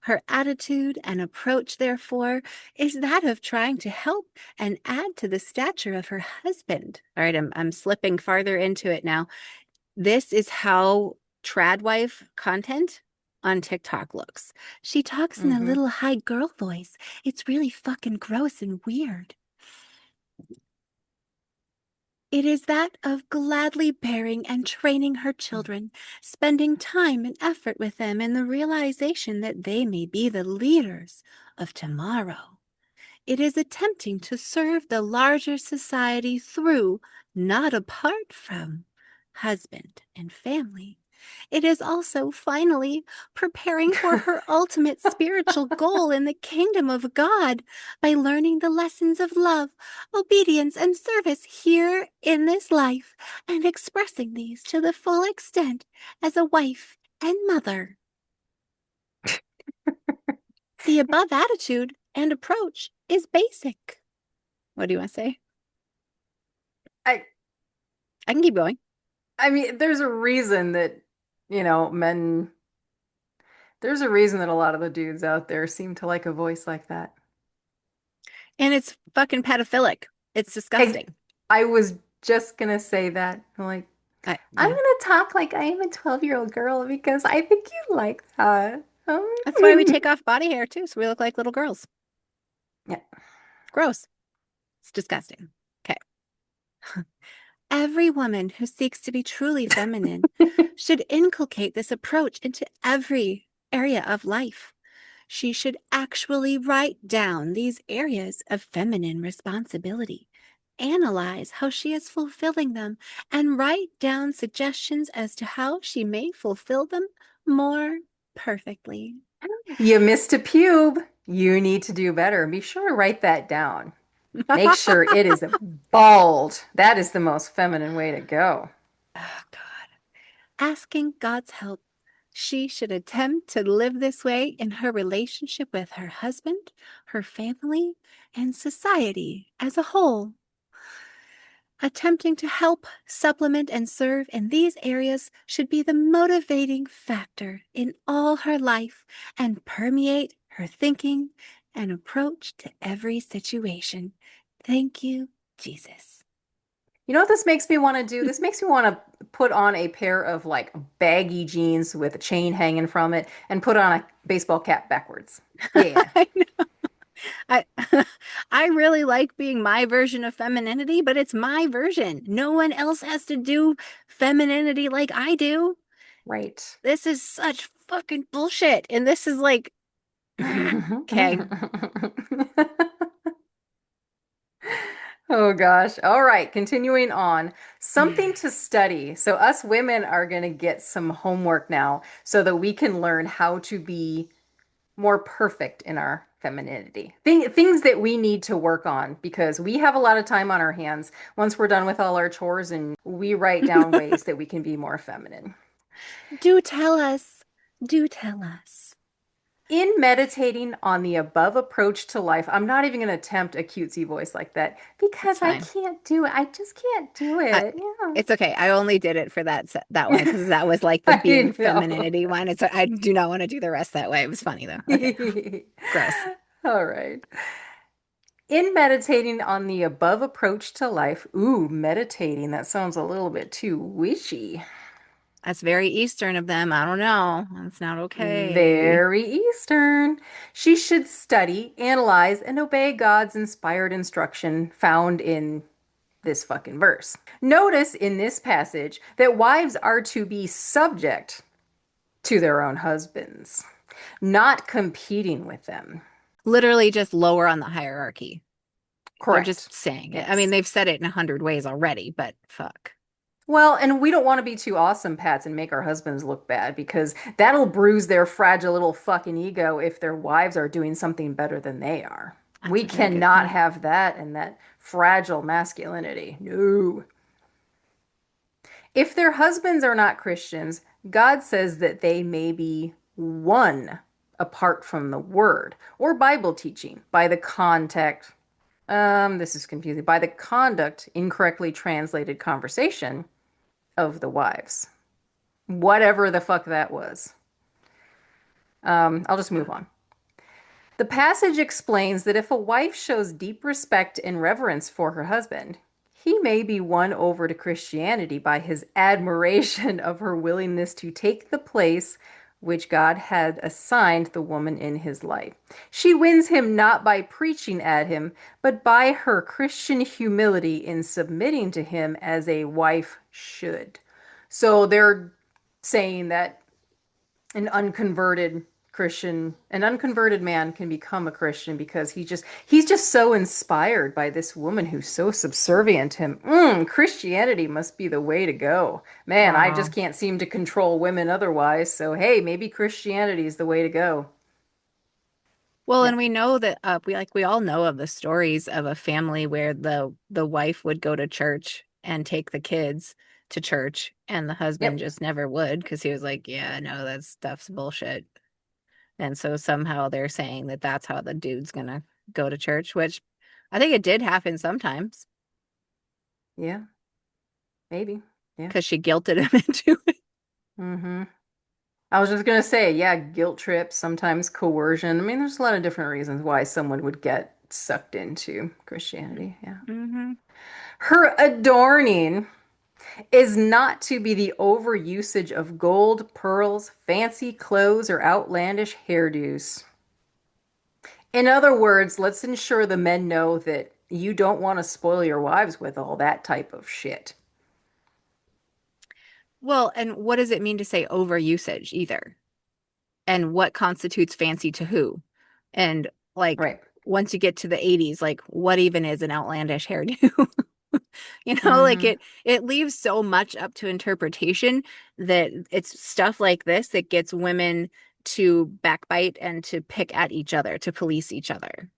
Her attitude and approach, therefore, is that of trying to help and add to the stature of her husband. All right, I'm slipping farther into it now. This is how tradwife content on TikTok looks. She talks in a Hmm. little high girl voice. It's really fucking gross and weird. It is that of gladly bearing and training her children, spending time and effort with them in the realization that they may be the leaders of tomorrow. It is attempting to serve the larger society through, not apart from, husband and family. It is also finally preparing for her ultimate spiritual goal in the kingdom of God by learning the lessons of love, obedience, and service here in this life and expressing these to the full extent as a wife and mother. The above attitude and approach is basic. What do you want to say? I I can keep going. I mean, there's a reason that, men there's a reason that a lot of the dudes out there seem to like a voice like that. And it's fucking pedophilic. It's I, disgusting. I was just gonna say that. I'm like, I'm Yeah. gonna talk like I am a 12-year-old girl because I think you like that. That's why we take off body hair too, so we look like little girls. Yeah. Gross. It's disgusting. Okay. Every woman who seeks to be truly feminine should inculcate this approach into every area of life. She should actually write down these areas of feminine responsibility, analyze how she is fulfilling them, and write down suggestions as to how she may fulfill them more perfectly. You missed a pube. You need to do better. Be sure to write that down. Make sure it is bald. That is the most feminine way to go. Oh, God. Asking God's help. She should attempt to live this way in her relationship with her husband, her family, and society as a whole. Attempting to help, supplement, and serve in these areas should be the motivating factor in all her life and permeate her thinking and approach to every situation. Thank you, Jesus. You know what this makes me want to do? This makes me want to put on a pair of like baggy jeans with a chain hanging from it and put on a baseball cap backwards. Yeah. I know. I I really like being my version of femininity, but it's my version. No one else has to do femininity like I do. Right. This is such fucking bullshit. And this is like, okay. Oh gosh. All right, continuing on. Something to study. So us women are going to get some homework now so that we can learn how to be more perfect in our femininity. Things that we need to work on because we have a lot of time on our hands once we're done with all our chores and we write down ways that we can be more feminine. Do tell us. Do tell us. In meditating on the above approach to life, I'm not even going to attempt a cutesy voice like that It's because I fine. can't do it. I just can't do I, it. Yeah. it's okay. I only did it for that one because that was like the being I know. femininity one. It's I do not want to do the rest that way. It was funny though. Okay. Gross. All right. In meditating on the above approach to life, ooh, meditating, that sounds a little bit too wishy. That's very Eastern of them. I don't know. That's not okay. Very Eastern. She should study, analyze, and obey God's inspired instruction found in this fucking verse. Notice in this passage that wives are to be subject to their own husbands, not competing with them. Literally just lower on the hierarchy. They're Correct. just saying it. I mean, Yes. they've said it in 100 ways already, but fuck. Well, and we don't want to be too awesome pats and make our husbands look bad because that'll bruise their fragile little fucking ego if their wives are doing something better than they are. That's We a very good cannot point. have that and that fragile masculinity. No. If their husbands are not Christians, God says that they may be one apart from the word or Bible teaching by the context. This is confusing. By the conduct, incorrectly translated conversation of the wives. Whatever the fuck that was. I'll just move on. The passage explains that if a wife shows deep respect and reverence for her husband, he may be won over to Christianity by his admiration of her willingness to take the place which God had assigned the woman in his life. She wins him not by preaching at him, but by her Christian humility in submitting to him as a wife should. So they're saying that an unconverted man can become a Christian because he's just so inspired by this woman who's so subservient to him. Christianity must be the way to go. Man, I just Wow. can't seem to control women otherwise. So hey, maybe Christianity is the way to go. Well, Yeah. and we know that we all know of the stories of a family where the wife would go to church and take the kids to church and the husband Yep. just never would because he was like, yeah, no, that stuff's bullshit. And so somehow they're saying that that's how the dude's gonna go to church, which I think it did happen sometimes Yeah. Maybe. Yeah. because she guilted him into it. Mm-hmm. I was just gonna say, yeah, guilt trips, sometimes coercion. I mean, there's a lot of different reasons why someone would get sucked into Christianity. Yeah. Hmm. Her adorning is not to be the overusage of gold, pearls, fancy clothes, or outlandish hairdos. In other words, let's ensure the men know that you don't want to spoil your wives with all that type of shit. Well, and what does it mean to say overusage either? And what constitutes fancy to who? And like Right. once you get to the 80s, like what even is an outlandish hairdo? Like Mm-hmm. it leaves so much up to interpretation that it's stuff like this that gets women to backbite and to pick at each other, to police each other.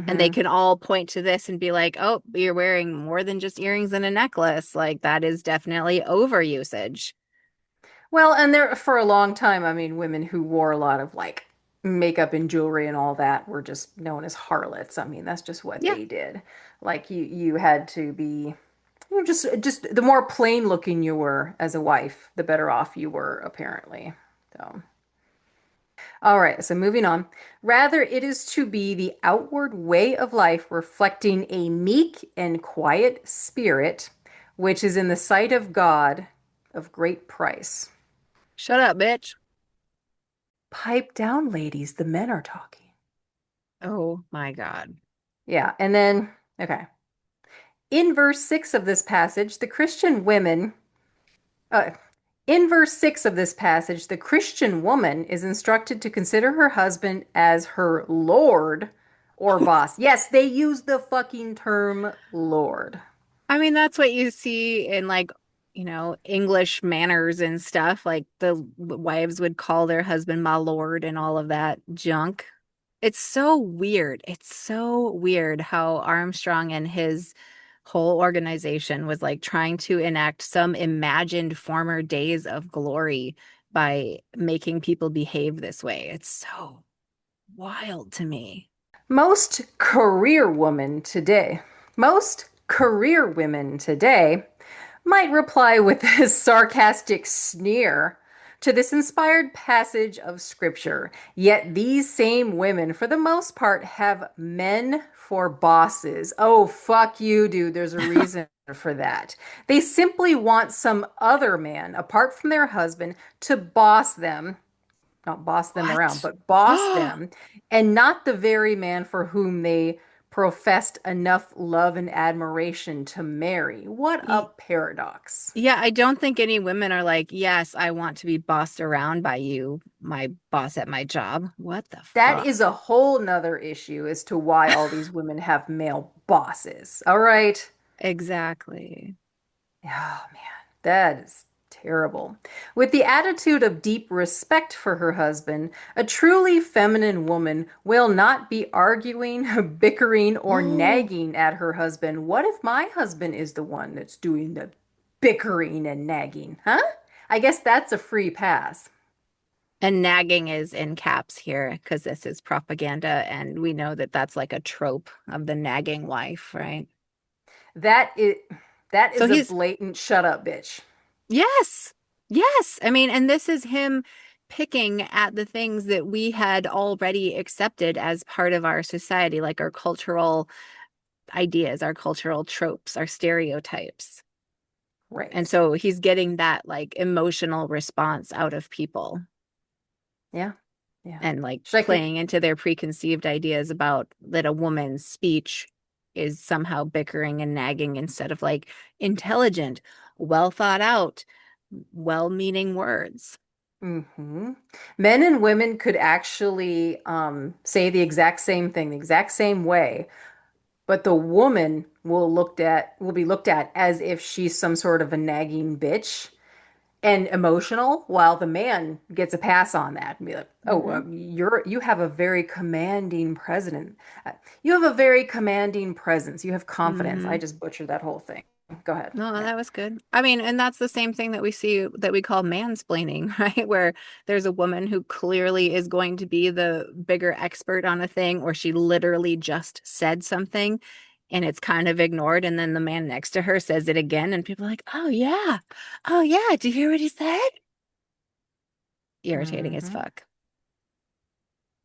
And they Hmm. can all point to this and be like, oh, you're wearing more than just earrings and a necklace. Like that is definitely overusage. Well, and there for a long time, I mean, women who wore a lot of like makeup and jewelry and all that were just known as harlots. I mean, that's just what Yeah. they did. Like you had to be, just the more plain looking you were as a wife, the better off you were, apparently. So, all right, so moving on. Rather, it is to be the outward way of life reflecting a meek and quiet spirit, which is in the sight of God of great price. Shut up, bitch. Pipe down, ladies, the men are talking. Oh my God. Yeah, and then, okay. In verse 6 of this passage, the Christian women, uh, in verse 6 of this passage, the Christian woman is instructed to consider her husband as her Lord or boss. Yes, they use the fucking term Lord. I mean, that's what you see in like, English manners and stuff. Like the wives would call their husband my lord and all of that junk. It's so weird. It's so weird how Armstrong and his whole organization was like trying to enact some imagined former days of glory by making people behave this way. It's so wild to me. Most career women today might reply with a sarcastic sneer to this inspired passage of scripture. Yet these same women, for the most part, have men for bosses. Oh, fuck you, dude. There's a reason for that. They simply want some other man, apart from their husband, to boss them, not boss them around, What? but boss them, and not the very man for whom they professed enough love and admiration to marry. What a paradox. Yeah, I don't think any women are like, yes, I want to be bossed around by you, my boss at my job. What the That is a fuck? whole nother issue as to why all these women have male bosses. All right. Exactly. Oh man, that is terrible. With the attitude of deep respect for her husband, a truly feminine woman will not be arguing, bickering, or Oh, nagging at her husband. What if my husband is the one that's doing the bickering and nagging? Huh? I guess that's a free pass. and nagging is in caps here because this is propaganda, and we know that that's like a trope of the nagging wife, right? That is that So is a he's, blatant shut up, bitch. yes, yes. I mean, and this is him picking at the things that we had already accepted as part of our society, like our cultural ideas, our cultural tropes, our stereotypes. And Right. so he's getting that like emotional response out of people Yeah. Yeah. and like Should I con playing into their preconceived ideas about that a woman's speech is somehow bickering and nagging instead of like intelligent, well thought out, well-meaning words. hmm Men and women could actually say the exact same thing, the exact same way, but the woman will be looked at as if she's some sort of a nagging bitch and emotional, while the man gets a pass on that and be like, "Oh, Hmm. you have a very commanding president. You have a very commanding presence. You have confidence." I Hmm. just butchered that whole thing. Go ahead. No, Yeah. that was good. I mean, and that's the same thing that we see that we call mansplaining, right? Where there's a woman who clearly is going to be the bigger expert on a thing, or she literally just said something and it's kind of ignored. And then the man next to her says it again, and people are like, oh, yeah. Oh, yeah. Did you hear what he said? Irritating as Hmm. fuck.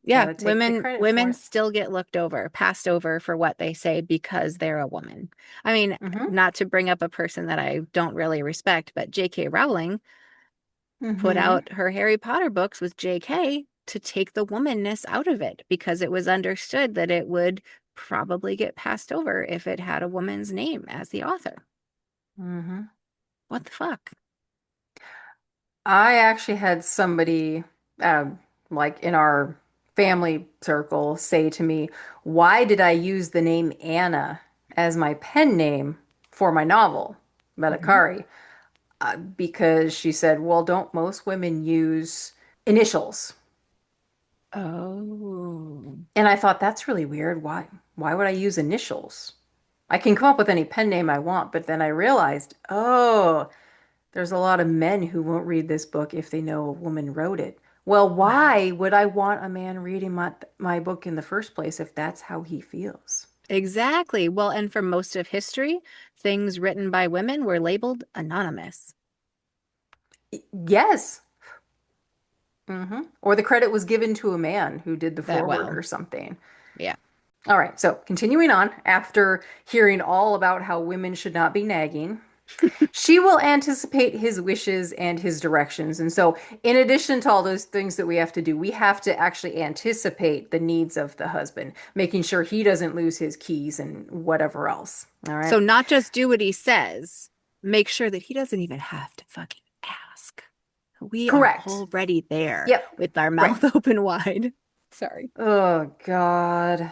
Yeah, Gotta take the credit for women it. still get looked over, passed over for what they say because they're a woman. I mean, Hmm. not to bring up a person that I don't really respect, but J.K. Rowling put Hmm. out her Harry Potter books with J.K. to take the womanness out of it because it was understood that it would probably get passed over if it had a woman's name as the author. Hmm. What the fuck? I actually had somebody, like in our family circle, say to me, "Why did I use the name Anna as my pen name for my novel, Mhm. Metakari?" Because she said, "Well, don't most women use initials?" Oh. And I thought that's really weird. Why would I use initials? I can come up with any pen name I want, but then I realized, oh, there's a lot of men who won't read this book if they know a woman wrote it. Well, Wow. why would I want a man reading my book in the first place if that's how he feels? Exactly. Well, and for most of history, things written by women were labeled anonymous. Yes. Or the credit was given to a man who did the That foreword well, or something. yeah. All right, so continuing on, after hearing all about how women should not be nagging, she will anticipate his wishes and his directions. And so, in addition to all those things that we have to do, we have to actually anticipate the needs of the husband, making sure he doesn't lose his keys and whatever else. All right. So not just do what he says, make sure that he doesn't even have to fucking ask. We are Correct. already there Yep. with our Right. mouth open wide. Sorry. Oh, God.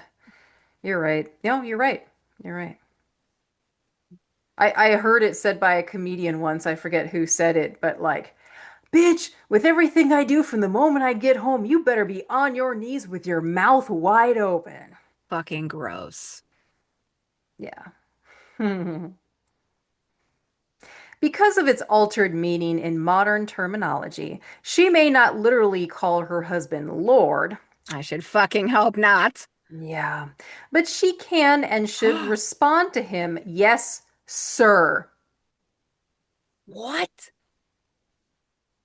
You're right. No, you're right. You're right. I heard it said by a comedian once. I forget who said it, but like, bitch, with everything I do from the moment I get home, you better be on your knees with your mouth wide open. Fucking gross. Yeah. Because of its altered meaning in modern terminology, she may not literally call her husband Lord. I should fucking hope not. Yeah. But she can and should respond to him, yes, sir. What?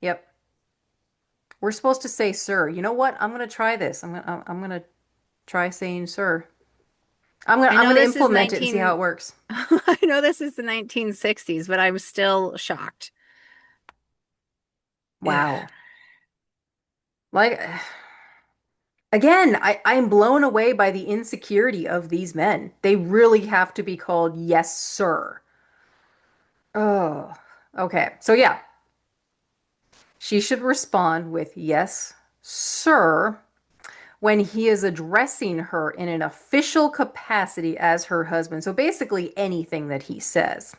Yep. We're supposed to say sir. You know what? I'm going to try this. I'm going to try saying sir. I I'm know going to this is implement it and see how 19 it works. I know this is the 1960s, but I'm still shocked. Ugh. Wow. Like again, I'm blown away by the insecurity of these men. They really have to be called yes, sir. Oh, okay. So yeah, she should respond with yes, sir, when he is addressing her in an official capacity as her husband. So basically anything that he says.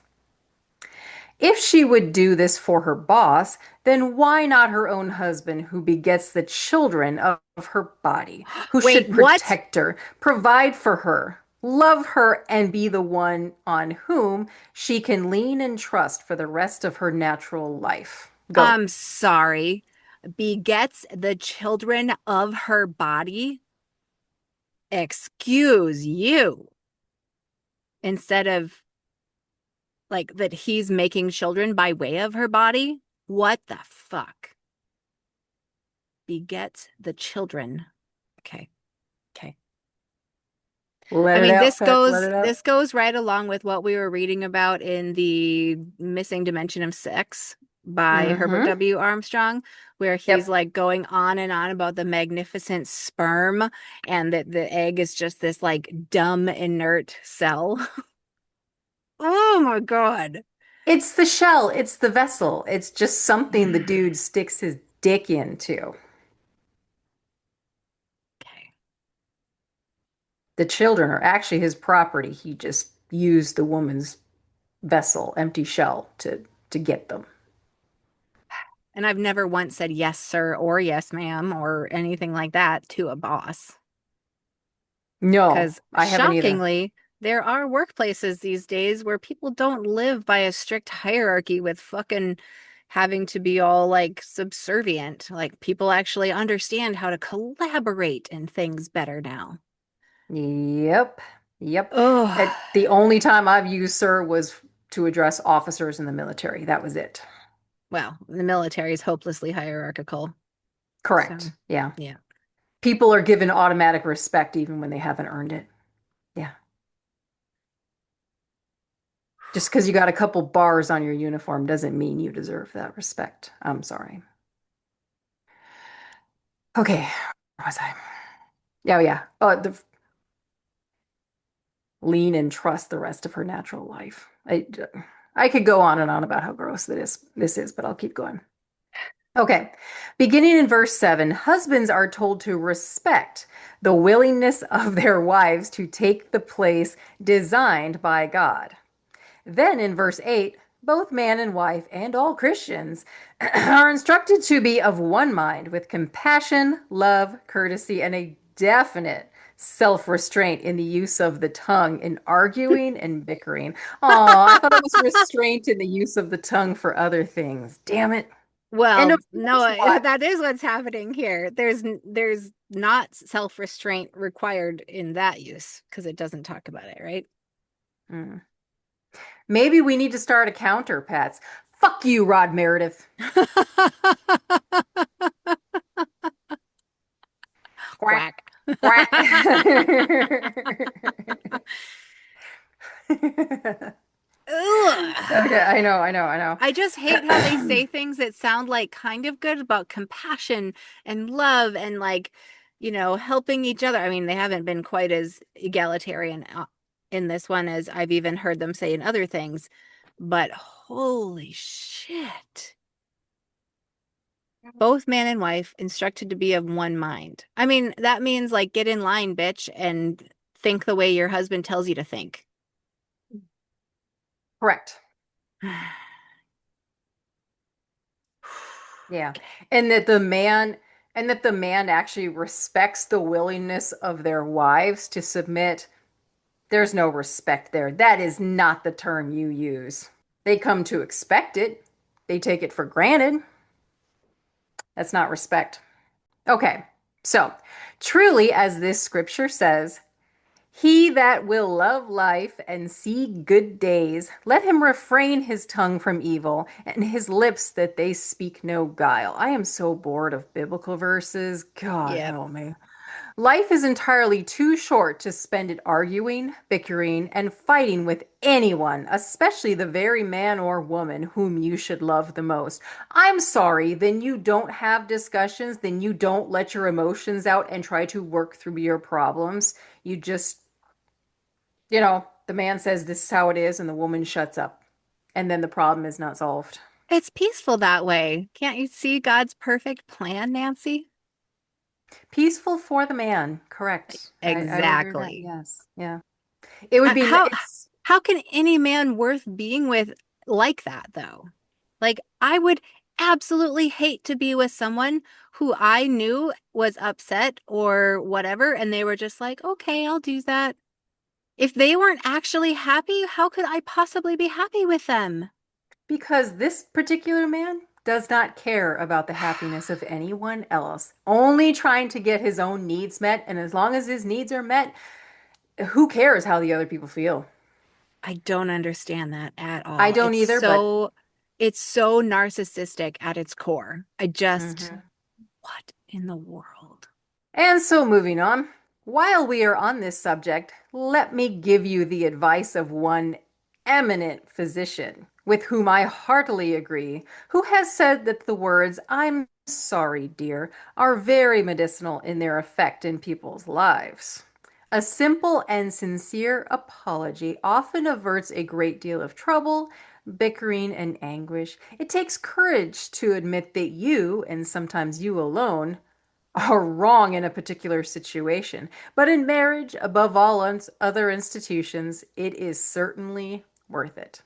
If she would do this for her boss, then why not her own husband who begets the children of her body, who Wait, should what? protect her, provide for her, love her, and be the one on whom she can lean and trust for the rest of her natural life? Go. I'm sorry. Begets the children of her body? Excuse you. Instead of like that he's making children by way of her body? What the fuck? Begets the children. Okay. Okay. Let I it mean, out, Pet. Let it out. this goes right along with what we were reading about in the Missing Dimension of Sex by Herbert Mm-hmm. W. Armstrong, where he's Yep. like going on and on about the magnificent sperm and that the egg is just this like dumb, inert cell. Oh my God. It's the shell, it's the vessel. It's just something the dude sticks his dick into. Okay. The children are actually his property. He just used the woman's vessel, empty shell, to get them. And I've never once said yes, sir, or yes, ma'am, or anything like that to a boss. No, Because I haven't either. shockingly, there are workplaces these days where people don't live by a strict hierarchy with fucking having to be all like subservient. Like people actually understand how to collaborate and things better now. Yep. Yep. Oh, The only time I've used sir was to address officers in the military. That was it. well, the military is hopelessly hierarchical. So, Correct. Yeah. yeah. People are given automatic respect even when they haven't earned it. Yeah. Just because you got a couple bars on your uniform doesn't mean you deserve that respect. I'm sorry. Okay. Where was I? Yeah, oh, yeah. Lean and trust the rest of her natural life. I could go on and on about how gross this is, but I'll keep going. Okay. Beginning in verse 7, husbands are told to respect the willingness of their wives to take the place designed by God. Then in verse 8, Both man and wife and all Christians are instructed to be of one mind with compassion, love, courtesy, and a definite self-restraint in the use of the tongue in arguing and bickering. Oh, I thought it was restraint in the use of the tongue for other things. Damn it. And of Well, course, no, what? that is what's happening here. There's not self-restraint required in that use because it doesn't talk about it, right? Hmm. Maybe we need to start a counter, Pats. Fuck you, Rod Meredith. Quack, Quack. quack. Okay, Ugh. I know. I just hate how they say things that sound like kind of good about compassion and love and like, helping each other. I mean, they haven't been quite as egalitarian in this one as I've even heard them say in other things, but holy shit. Both man and wife instructed to be of one mind. I mean, that means like get in line, bitch, and think the way your husband tells you to think. Correct. Yeah. And that the man actually respects the willingness of their wives to submit. There's no respect there. That is not the term you use. They come to expect it. They take it for granted. That's not respect. Okay. So, truly, as this scripture says, he that will love life and see good days, let him refrain his tongue from evil and his lips that they speak no guile. I am so bored of biblical verses. God Yep. help me. Life is entirely too short to spend it arguing, bickering, and fighting with anyone, especially the very man or woman whom you should love the most. I'm sorry, then you don't have discussions, then you don't let your emotions out and try to work through your problems. You just, the man says this is how it is, and the woman shuts up. And then the problem is not solved. It's peaceful that way. Can't you see God's perfect plan, Nancy? Peaceful for the man, correct. I would agree with that. Exactly. Yes. Yeah. It would be, How it's how can any man worth being with like that though? Like I would absolutely hate to be with someone who I knew was upset or whatever, and they were just like, "Okay, I'll do that." If they weren't actually happy, how could I possibly be happy with them? because this particular man does not care about the happiness of anyone else, only trying to get his own needs met. And as long as his needs are met, who cares how the other people feel? I don't understand that at I all. don't either, but It's so narcissistic at its core. I just, mhm. what in the world? And so, moving on, while we are on this subject, let me give you the advice of one eminent physician with whom I heartily agree, who has said that the words, I'm sorry, dear, are very medicinal in their effect in people's lives. A simple and sincere apology often averts a great deal of trouble, bickering, and anguish. It takes courage to admit that you, and sometimes you alone, are wrong in a particular situation. But in marriage, above all other institutions, it is certainly worth it.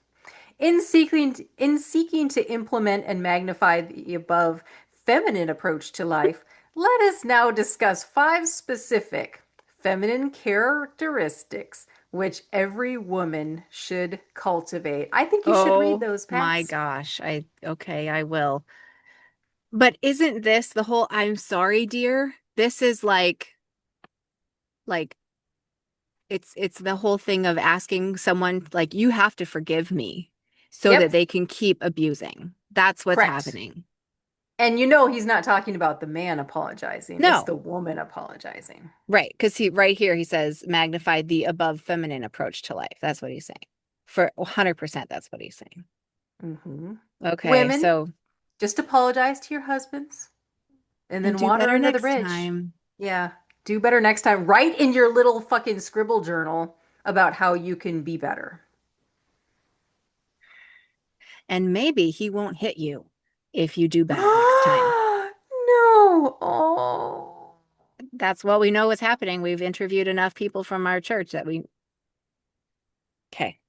In seeking to implement and magnify the above feminine approach to life, let us now discuss 5 specific feminine characteristics which every woman should cultivate. I think you should read Oh those, my Pats. gosh. Okay, I will. But isn't this the whole I'm sorry, dear? This is like it's the whole thing of asking someone like you have to forgive me so that Yep, they can keep abusing. That's what's correct. happening. And you know he's not talking about the man apologizing, it's No, the woman apologizing. right, because he right here he says magnify the above feminine approach to life. That's what he's saying. For 100%, that's what he's saying. Hmm. Okay, Women, so just apologize to your husbands and and then do water better under the next bridge. time. Yeah, do better next time. Write in your little fucking scribble journal about how you can be better. And maybe he won't hit you if you do better next time. No. Oh. That's what we know is happening. We've interviewed enough people from our church that we, okay.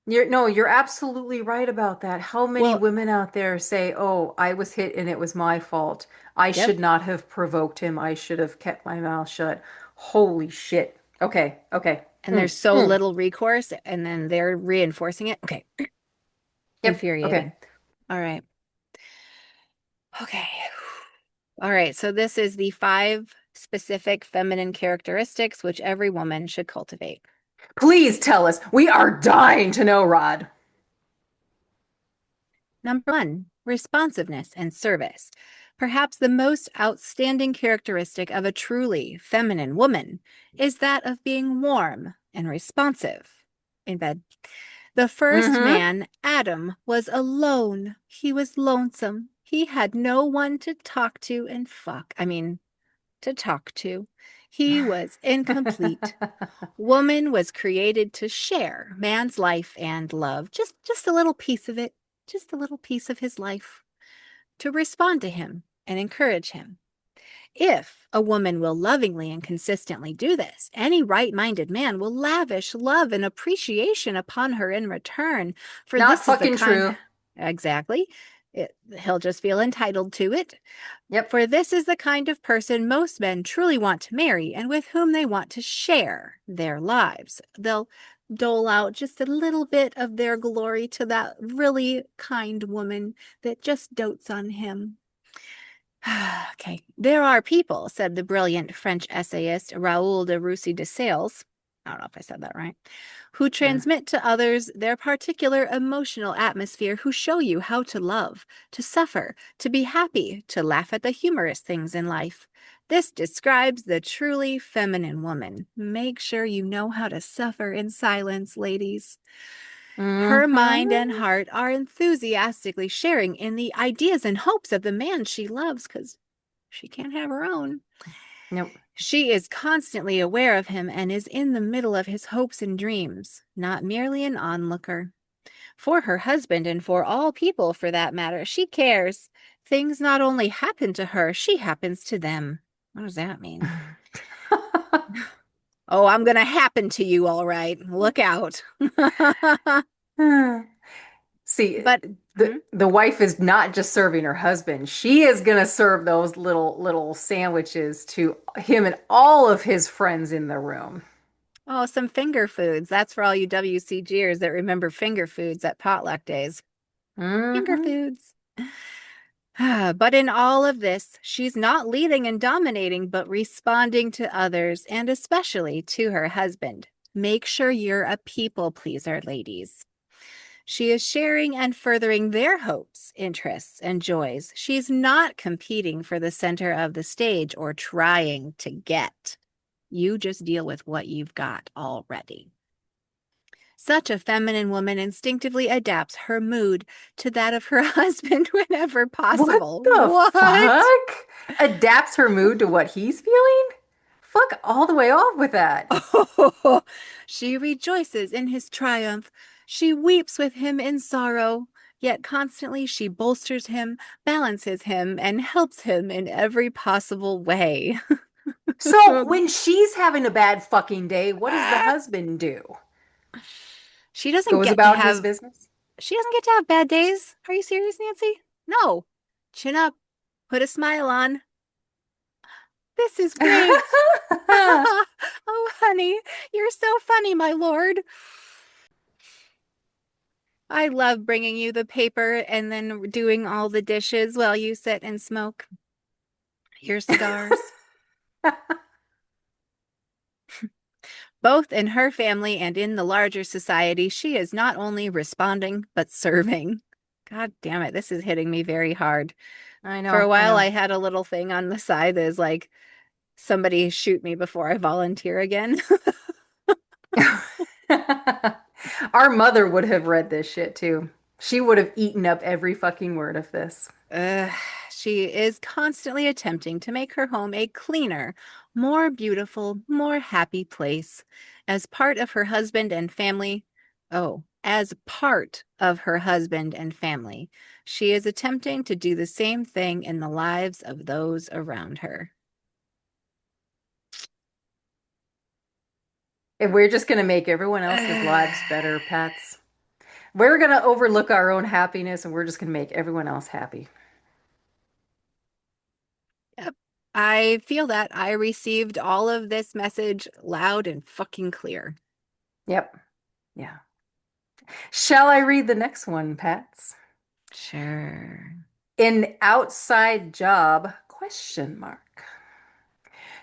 You're absolutely right about that. How many Well, women out there say, "Oh, I was hit and it was my fault. I yep. should not have provoked him. I should have kept my mouth shut." Holy shit. Okay, okay. And there's so Mm. little recourse, and then they're reinforcing it. Okay. Yep, okay. Infuriating. All right. Okay. All right. So this is the 5 specific feminine characteristics which every woman should cultivate. Please tell us. We are dying to know, Rod. Number 1, responsiveness and service. Perhaps the most outstanding characteristic of a truly feminine woman is that of being warm and responsive in bed. The first Mm-hmm. man, Adam, was alone. He was lonesome. He had no one to talk to and fuck. I mean, to talk to. He was incomplete. Woman was created to share man's life and love, just a little piece of it, just a little piece of his life, to respond to him and encourage him. If a woman will lovingly and consistently do this, any right-minded man will lavish love and appreciation upon her in return, for Not this is the fucking kind. true. Exactly. He'll just feel entitled to it. Yep. For this is the kind of person most men truly want to marry and with whom they want to share their lives. They'll dole out just a little bit of their glory to that really kind woman that just dotes on him. Okay. There are people, said the brilliant French essayist Raoul de Roussy de Sales, I don't know if I said that right, who Mm. transmit to others their particular emotional atmosphere, who show you how to love, to suffer, to be happy, to laugh at the humorous things in life. This describes the truly feminine woman. Make sure you know how to suffer in silence, ladies. Her mind and Mm-hmm. heart are enthusiastically sharing in the ideas and hopes of the man she loves because she can't have her own. Nope. She is constantly aware of him and is in the middle of his hopes and dreams, not merely an onlooker. For her husband and for all people for that matter, she cares. Things not only happen to her, she happens to them. What does that mean? Oh, I'm going to happen to you, all right. Look out. See, But hmm? the wife is not just serving her husband. She is gonna serve those little sandwiches to him and all of his friends in the room. Oh, some finger foods. That's for all you WCGers that remember finger foods at potluck days. Finger Hmm. foods. But in all of this, she's not leading and dominating, but responding to others and especially to her husband. Make sure you're a people pleaser, ladies. She is sharing and furthering their hopes, interests, and joys. She's not competing for the center of the stage or trying to get. You just deal with what you've got already. Such a feminine woman instinctively adapts her mood to that of her husband whenever What possible. the What? fuck? Adapts her mood to what he's feeling? Fuck all the way off with that. Oh, she rejoices in his triumph. She weeps with him in sorrow. Yet constantly she bolsters him, balances him, and helps him in every possible way. So when she's having a bad fucking day, what does the husband do? She doesn't Goes get to about his have business? she doesn't get to have bad days. Are you serious, Nancy? No. Chin up. Put a smile on. This is great. Oh, honey, you're so funny, my lord. I love bringing you the paper and then doing all the dishes while you sit and smoke your cigars. Both in her family and in the larger society, she is not only responding, but serving. God damn it, this is hitting me very hard. I For a know, I while, know. I had a little thing on the side that is like, somebody shoot me before I volunteer again. Our mother would have read this shit too. She would have eaten up every fucking word of this. Uh, she is constantly attempting to make her home a cleaner, more beautiful, more happy place. As part of her husband and family, oh, as part of her husband and family, she is attempting to do the same thing in the lives of those around her. And we're just gonna make everyone else's lives better, pets. We're going to overlook our own happiness and we're just going to make everyone else happy. Yep. I feel that I received all of this message loud and fucking clear. Yep. Yeah. Shall I read the next one, Pats? Sure. An outside job? Question mark.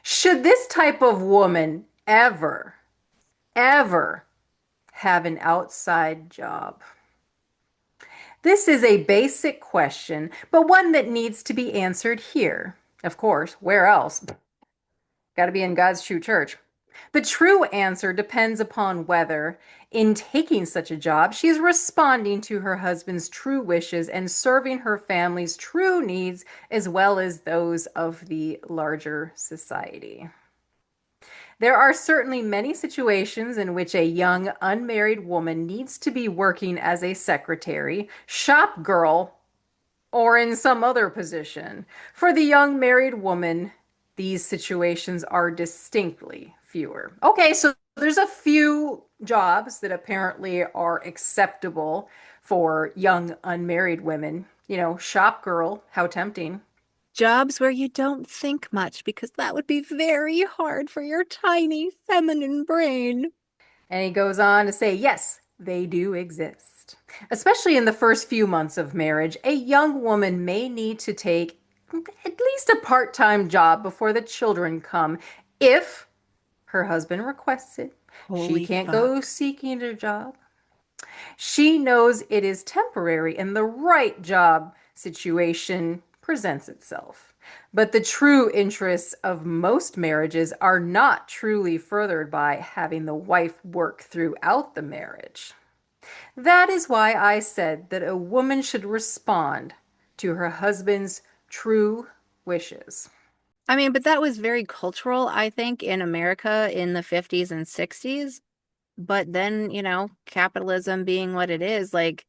Should this type of woman ever have an outside job? This is a basic question, but one that needs to be answered here. Of course, where else? Got to be in God's true church. The true answer depends upon whether, in taking such a job, she is responding to her husband's true wishes and serving her family's true needs as well as those of the larger society. There are certainly many situations in which a young unmarried woman needs to be working as a secretary, shop girl, or in some other position. For the young married woman, these situations are distinctly fewer. Okay, so there's a few jobs that apparently are acceptable for young unmarried women. You know, shop girl, how tempting. Jobs where you don't think much because that would be very hard for your tiny feminine brain. And he goes on to say, yes, they do exist. Especially in the first few months of marriage, a young woman may need to take at least a part time job before the children come if her husband requests it. She Holy can't go fuck. seeking a job. She knows it is temporary and the right job situation presents itself. But the true interests of most marriages are not truly furthered by having the wife work throughout the marriage. That is why I said that a woman should respond to her husband's true wishes. I mean, but that was very cultural, I think, in America in the 50s and 60s. But then, capitalism being what it is, like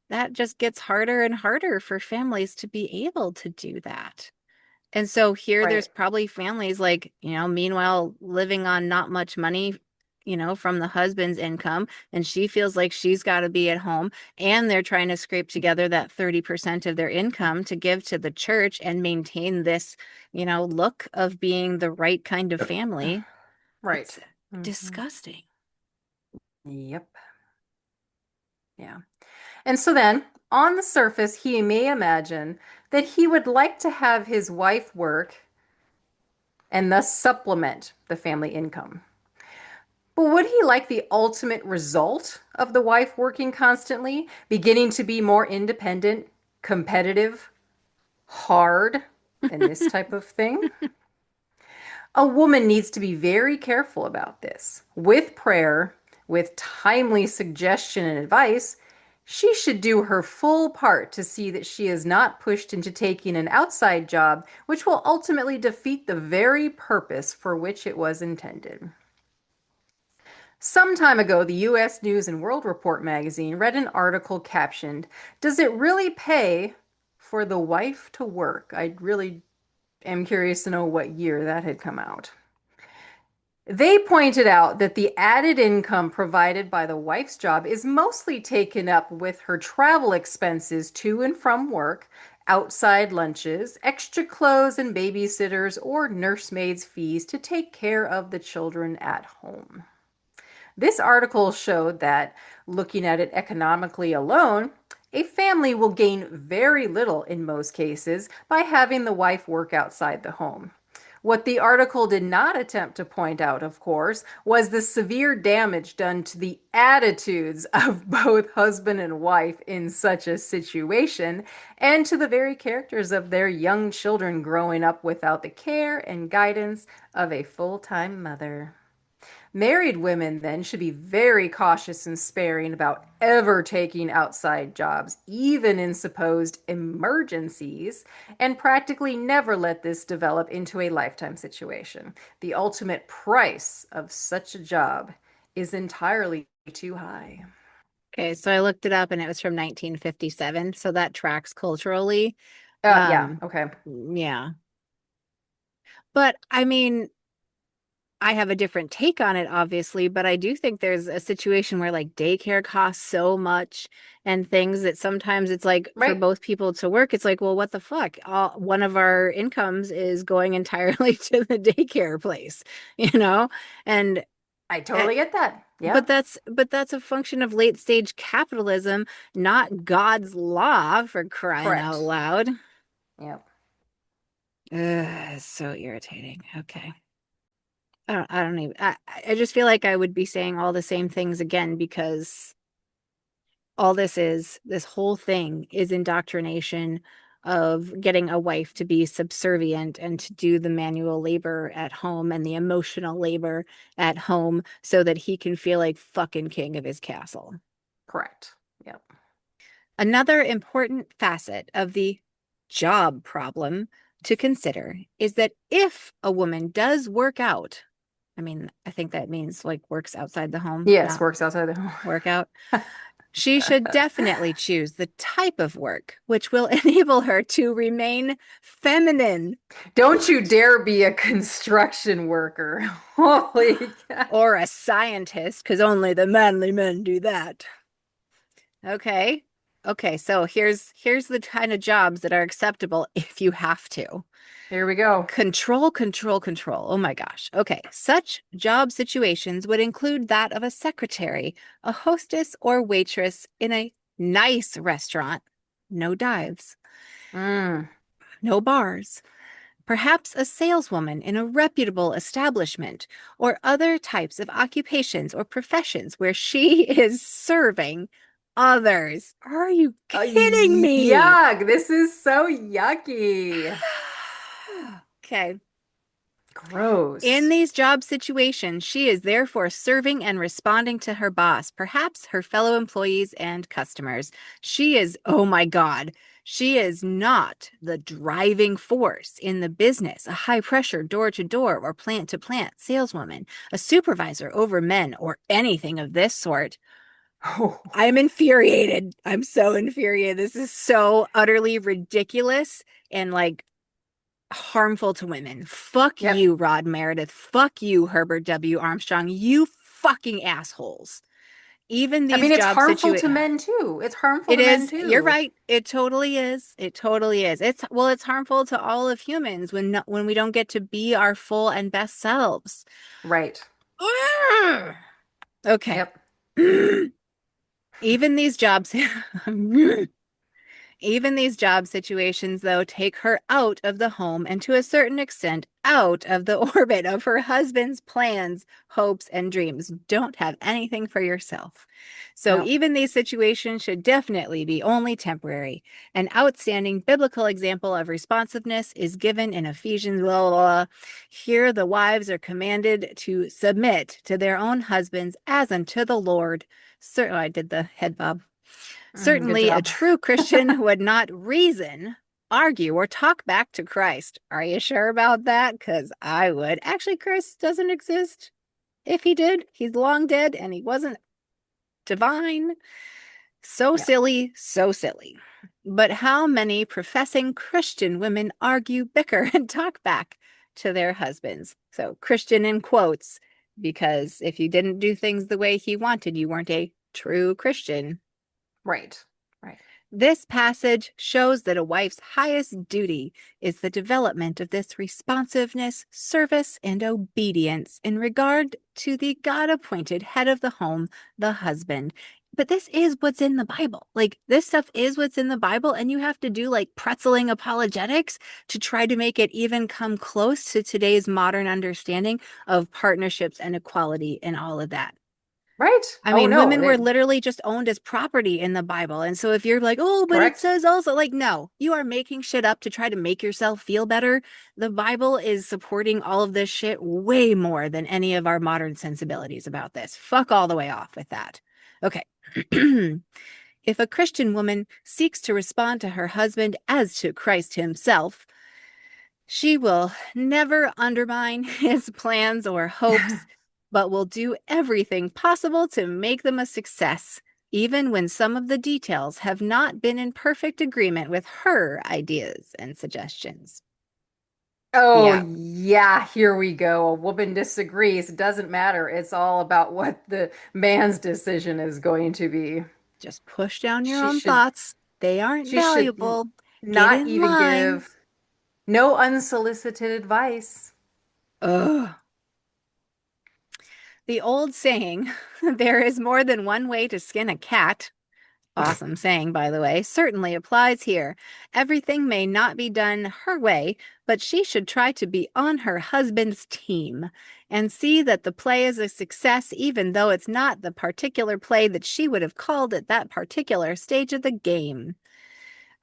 that just gets harder and harder for families to be able to do that. And so here there's Right. probably families like, meanwhile living on not much money, from the husband's income, and she feels like she's got to be at home, and they're trying to scrape together that 30% of their income to give to the church and maintain this, look of being the right kind of family. Right. It's Mhm. disgusting. Yep. Yeah. And so then, on the surface, he may imagine that he would like to have his wife work and thus supplement the family income. But would he like the ultimate result of the wife working constantly, beginning to be more independent, competitive, hard, and this type of thing? A woman needs to be very careful about this. With prayer, with timely suggestion and advice, she should do her full part to see that she is not pushed into taking an outside job, which will ultimately defeat the very purpose for which it was intended. Some time ago, the US News and World Report magazine read an article captioned, "Does it really pay for the wife to work?" I really am curious to know what year that had come out. They pointed out that the added income provided by the wife's job is mostly taken up with her travel expenses to and from work, outside lunches, extra clothes and babysitters, or nursemaids' fees to take care of the children at home. This article showed that, looking at it economically alone, a family will gain very little in most cases by having the wife work outside the home. What the article did not attempt to point out, of course, was the severe damage done to the attitudes of both husband and wife in such a situation, and to the very characters of their young children growing up without the care and guidance of a full time mother. Married women then should be very cautious and sparing about ever taking outside jobs, even in supposed emergencies, and practically never let this develop into a lifetime situation. The ultimate price of such a job is entirely too high. Okay, so I looked it up and it was from 1957, so that tracks culturally. Yeah, Um, okay. yeah. But I mean, I have a different take on it, obviously, but I do think there's a situation where like daycare costs so much and things that sometimes it's like for Right. both people to work, it's like, well, what the fuck? One of our incomes is going entirely to the daycare place, you know? And I uh, totally get that. but Yeah. that's a function of late stage capitalism, not God's law for crying out Correct. loud. Yep. Ugh, it's so irritating. Okay. I don't even, I just feel like I would be saying all the same things again because all this whole thing is indoctrination of getting a wife to be subservient and to do the manual labor at home and the emotional labor at home so that he can feel like fucking king of his castle. Correct. Yep. Another important facet of the job problem to consider is that if a woman does work out, I mean, I think that means like works outside the home, Yes, not works outside the home. work out. She should definitely choose the type of work which will enable her to remain feminine Don't you dare be a construction worker. Holy cow. or a scientist, because only the manly men do that. Okay. Okay, so here's the kind of jobs that are acceptable if you have to. Here we go. Control, control, control. Oh my gosh. Okay. Such job situations would include that of a secretary, a hostess or waitress in a nice restaurant. No dives, Mm. no bars. Perhaps a saleswoman in a reputable establishment, or other types of occupations or professions where she is serving others. Are you kidding me? Yuck. This is so yucky. Okay. In Gross. these job situations, she is therefore serving and responding to her boss, perhaps her fellow employees and customers. She is, oh my God, she is not the driving force in the business, a high pressure door to door or plant to plant saleswoman, a supervisor over men, or anything of this sort. Oh, I'm infuriated. I'm so infuriated. This is so utterly ridiculous and like harmful to women. Fuck yep. you, Rod Meredith. Fuck you, Herbert W. Armstrong. You fucking assholes. Even I these mean, it's job harmful to situations. men too. It's harmful It to men is, you're too. right. It totally is. It totally is. It's well, it's harmful to all of humans when when we don't get to be our full and best selves. Right. Okay. Yep. Even these jobs Even these job situations, though, take her out of the home and to a certain extent out of the orbit of her husband's plans, hopes, and dreams. Don't have anything for yourself. So No. even these situations should definitely be only temporary. An outstanding biblical example of responsiveness is given in Ephesians. Blah, blah, blah. Here the wives are commanded to submit to their own husbands as unto the Lord. Certainly, I did the head bob. Good Certainly, a job. true Christian would not reason, argue, or talk back to Christ. Are you sure about that? Because I would. Actually, Christ doesn't exist. If he did, he's long dead and he wasn't divine. So Yeah. silly, so silly. But how many professing Christian women argue, bicker, and talk back to their husbands? So, Christian in quotes, because if you didn't do things the way he wanted, you weren't a true Christian. Right. Right. This passage shows that a wife's highest duty is the development of this responsiveness, service, and obedience in regard to the God appointed head of the home, the husband. But this is what's in the Bible. Like, this stuff is what's in the Bible, and you have to do like pretzeling apologetics to try to make it even come close to today's modern understanding of partnerships and equality and all of that. Right. I Oh mean, no. women were literally just owned as property in the Bible. And so if you're like, oh, but it Correct. says also, like, no, you are making shit up to try to make yourself feel better. The Bible is supporting all of this shit way more than any of our modern sensibilities about this. Fuck all the way off with that. Okay. If a Christian woman seeks to respond to her husband as to Christ himself, she will never undermine his plans or hopes, but will do everything possible to make them a success, even when some of the details have not been in perfect agreement with her ideas and suggestions. Oh, Yeah, yeah, here we go. A woman disagrees. It doesn't matter. It's all about what the man's decision is going to be. just push down your She own should thoughts. They aren't she should valuable. Get not in even line. give no unsolicited advice. Ugh. The old saying, there is more than one way to skin a cat. Awesome saying, by the way, certainly applies here. Everything may not be done her way, but she should try to be on her husband's team and see that the play is a success, even though it's not the particular play that she would have called at that particular stage of the game.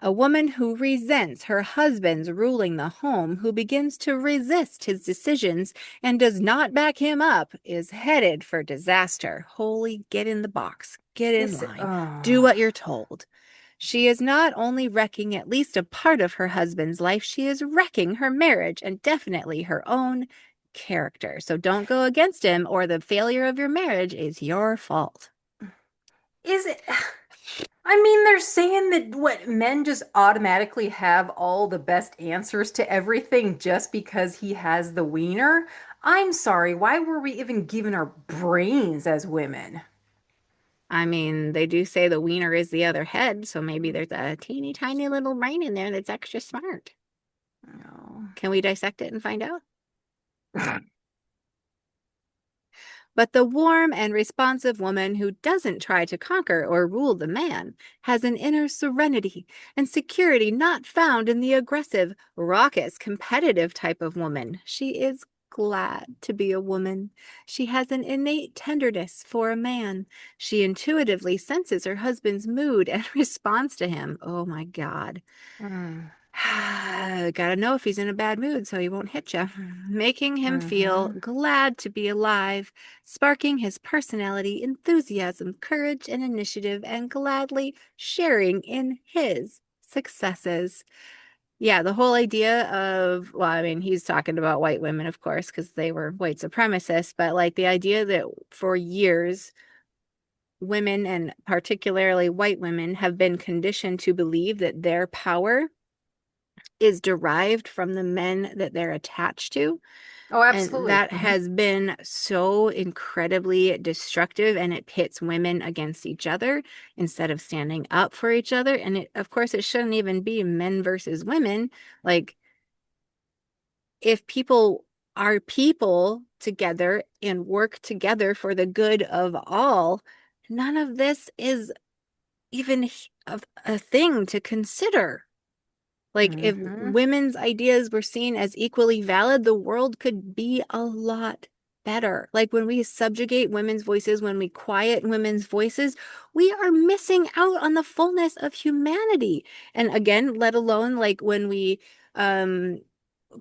A woman who resents her husband's ruling the home, who begins to resist his decisions and does not back him up, is headed for disaster. Holy, get in the box, get in This line, do oh what you're told. She is not only wrecking at least a part of her husband's life, she is wrecking her marriage and definitely her own character. So don't go against him, or the failure of your marriage is your fault. is it I mean, they're saying that what men just automatically have all the best answers to everything just because he has the wiener. I'm sorry, why were we even given our brains as women? I mean, they do say the wiener is the other head, so maybe there's a teeny tiny little brain in there that's extra smart. No. Can we dissect it and find out? But the warm and responsive woman who doesn't try to conquer or rule the man has an inner serenity and security not found in the aggressive, raucous, competitive type of woman. She is glad to be a woman. She has an innate tenderness for a man. She intuitively senses her husband's mood and responds to him. Oh my God. Mm, Gotta know if he's in a bad mood so he won't hit you. Making him feel hmm glad to be alive, sparking his personality, enthusiasm, courage, and initiative, and gladly sharing in his successes. Yeah, the whole idea of, well, I mean, he's talking about white women, of course, because they were white supremacists, but like the idea that for years, women and particularly white women have been conditioned to believe that their power is derived from the men that they're attached to. Oh, And absolutely. that has been so incredibly destructive, and it pits women against each other instead of standing up for each other. And it, of course, it shouldn't even be men versus women. Like, if people are people together and work together for the good of all, none of this is even a thing to consider. Like, if Hmm women's ideas were seen as equally valid, the world could be a lot better. Like, when we subjugate women's voices, when we quiet women's voices, we are missing out on the fullness of humanity. And again, let alone like when we um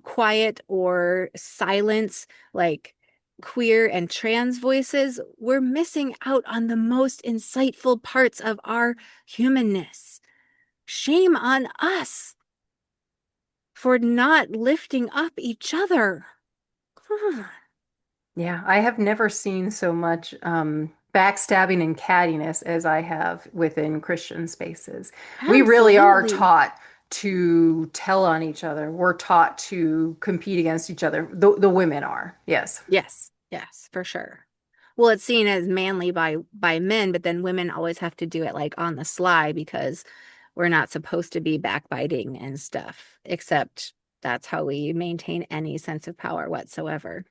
quiet or silence like queer and trans voices, we're missing out on the most insightful parts of our humanness. Shame on us for not lifting up each other. Yeah, I have never seen so much backstabbing and cattiness as I have within Christian spaces. We really are Absolutely. taught to tell on each other. We're taught to compete against each other. The women are, yes. Yes, yes, for sure. Well, it's seen as manly by men, but then women always have to do it like on the sly because we're not supposed to be backbiting and stuff, except that's how we maintain any sense of power whatsoever.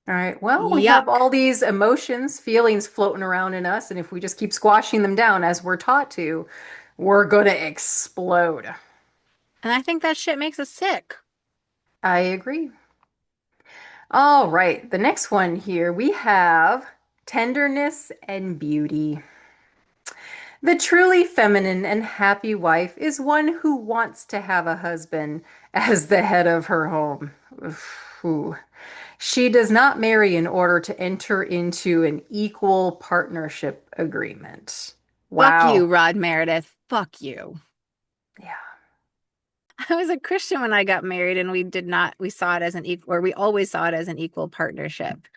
All right. Well, we have Yuck. all these emotions, feelings floating around in us, and if we just keep squashing them down as we're taught to, we're going to explode. And I think that shit makes us sick. I agree. All right. The next one here we have tenderness and beauty. The truly feminine and happy wife is one who wants to have a husband as the head of her home. Ooh. She does not marry in order to enter into an equal partnership agreement. Fuck you, Wow. Rod Meredith. Fuck you. Yeah. I was a Christian when I got married, and we did not, we saw it as an equal, or we always saw it as an equal partnership.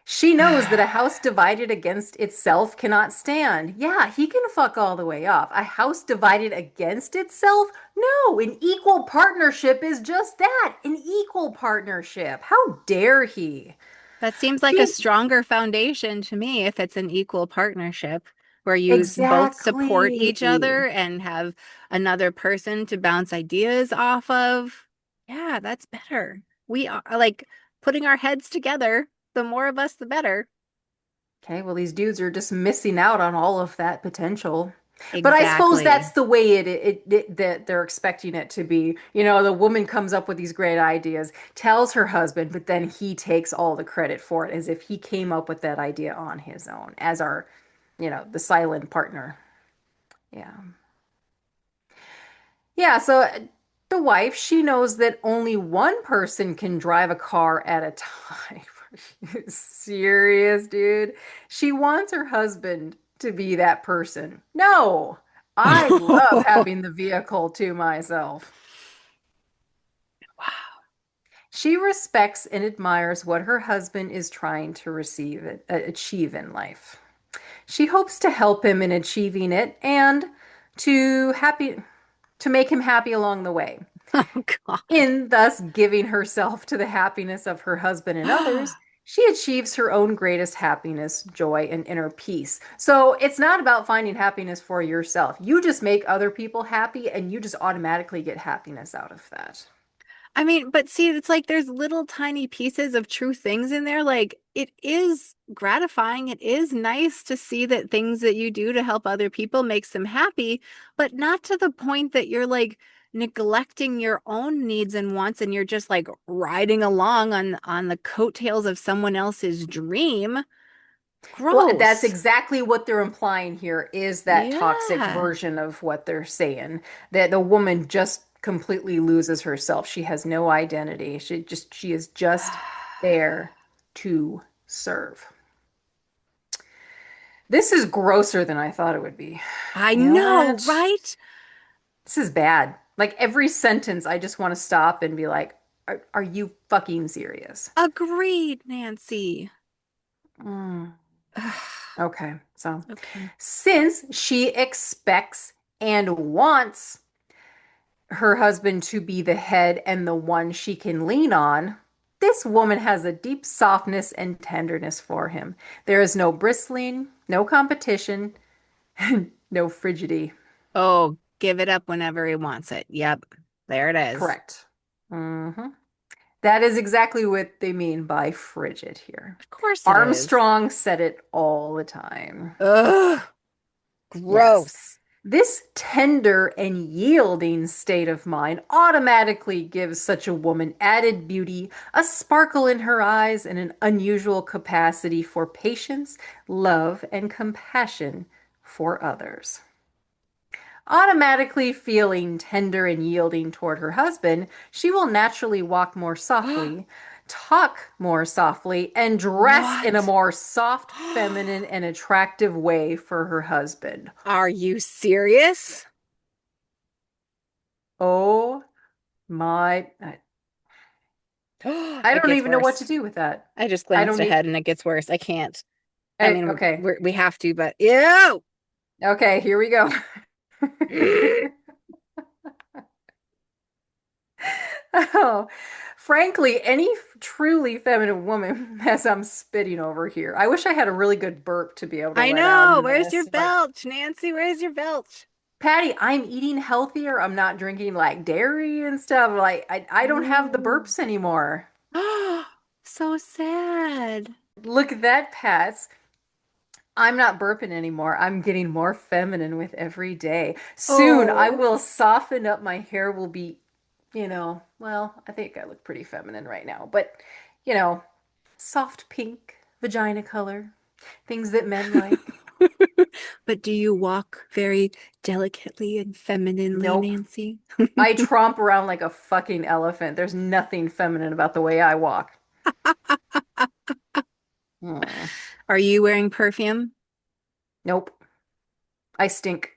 She knows that a house divided against itself cannot stand. Yeah, he can fuck all the way off. A house divided against itself? No, an equal partnership is just that, an equal partnership. How dare he? That seems like a She stronger foundation to me if it's an equal partnership where both support each exactly. other and have another person to bounce ideas off of. Yeah, that's better. We are like putting our heads together. The more of us, the better. Okay, well, these dudes are just missing out on all of that potential. But I suppose that's Exactly. the way that they're expecting it to be. You know, the woman comes up with these great ideas, tells her husband, but then he takes all the credit for it as if he came up with that idea on his own as our, the silent partner. Yeah. Yeah, so the wife, she knows that only one person can drive a car at a time. Are you serious, dude? She wants her husband to be that person. No, I love having the vehicle to myself. Wow. She respects and admires what her husband is trying to achieve in life. She hopes to help him in achieving it and to happy to make him happy along the way. Oh God. In thus giving herself to the happiness of her husband and others, she achieves her own greatest happiness, joy, and inner peace. So it's not about finding happiness for yourself. You just make other people happy and you just automatically get happiness out of that. I mean, but see, it's like there's little tiny pieces of true things in there. Like it is gratifying. It is nice to see that things that you do to help other people makes them happy, but not to the point that you're like neglecting your own needs and wants and you're just like riding along on the coattails of someone else's dream. Well, that's Gross. exactly what they're implying here is that toxic Yeah. version of what they're saying, that the woman just completely loses herself. She has no identity. She is just there to serve. This is grosser than I thought it would be. I You know know, what? right? This is bad. Like every sentence, I just want to stop and be like, are you fucking serious? Agreed, Nancy. Mm. Okay, so Okay. since she expects and wants her husband to be the head and the one she can lean on, this woman has a deep softness and tenderness for him. There is no bristling, no competition, no frigidity. Oh, give it up whenever he wants it. Yep. There it is. Correct. hmm That is exactly what they mean by frigid here. Of course it is. Armstrong said it all the time. Ugh, Yes. gross. This tender and yielding state of mind automatically gives such a woman added beauty, a sparkle in her eyes, and an unusual capacity for patience, love, and compassion for others. Automatically feeling tender and yielding toward her husband, she will naturally walk more softly, talk more softly, and dress in a What? more soft, feminine, and attractive way for her husband. Are you serious? Oh my, I It don't gets even know what to worse. do with that. I just I glanced don't need, ahead and it gets worse. I can't. I mean, okay. we have to, but ew. Okay, here we go. Oh, frankly, any truly feminine woman, as I'm spitting over here, I wish I had a really good burp to be able to I let out know. in Where's your this. Like, belch, Nancy? Where's your belch? Patty, I'm eating healthier. I'm not drinking like dairy and stuff. Like, I don't have the Ooh. burps anymore. So sad. Look at that, Pat. I'm not burping anymore. I'm getting more feminine with every day. Soon I Oh. will soften up. My hair will be, well, I think I look pretty feminine right now, but, you know, soft pink, vagina color, things that men like. But do you walk very delicately and femininely, Nope. Nancy? I tromp around like a fucking elephant. There's nothing feminine about the way I walk. Hmm. Are you wearing perfume? Nope. I stink.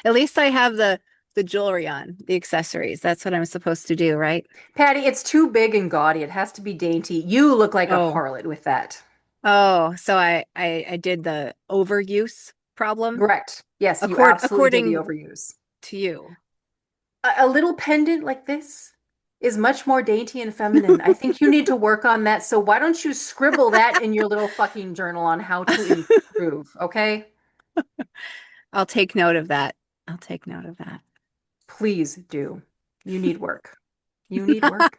At least I have the the jewelry on, the accessories. That's what I'm supposed to do, right? Patty, it's too big and gaudy. It has to be dainty. You look like a Oh, harlot with that. oh, so I did the overuse problem Correct. Yes, you absolutely did the according overuse. to you. A little pendant like this is much more dainty and feminine. I think you need to work on that. So why don't you scribble that in your little fucking journal on how to improve, okay? I'll take note of that. I'll take note of that. Please do. You need work. You need work.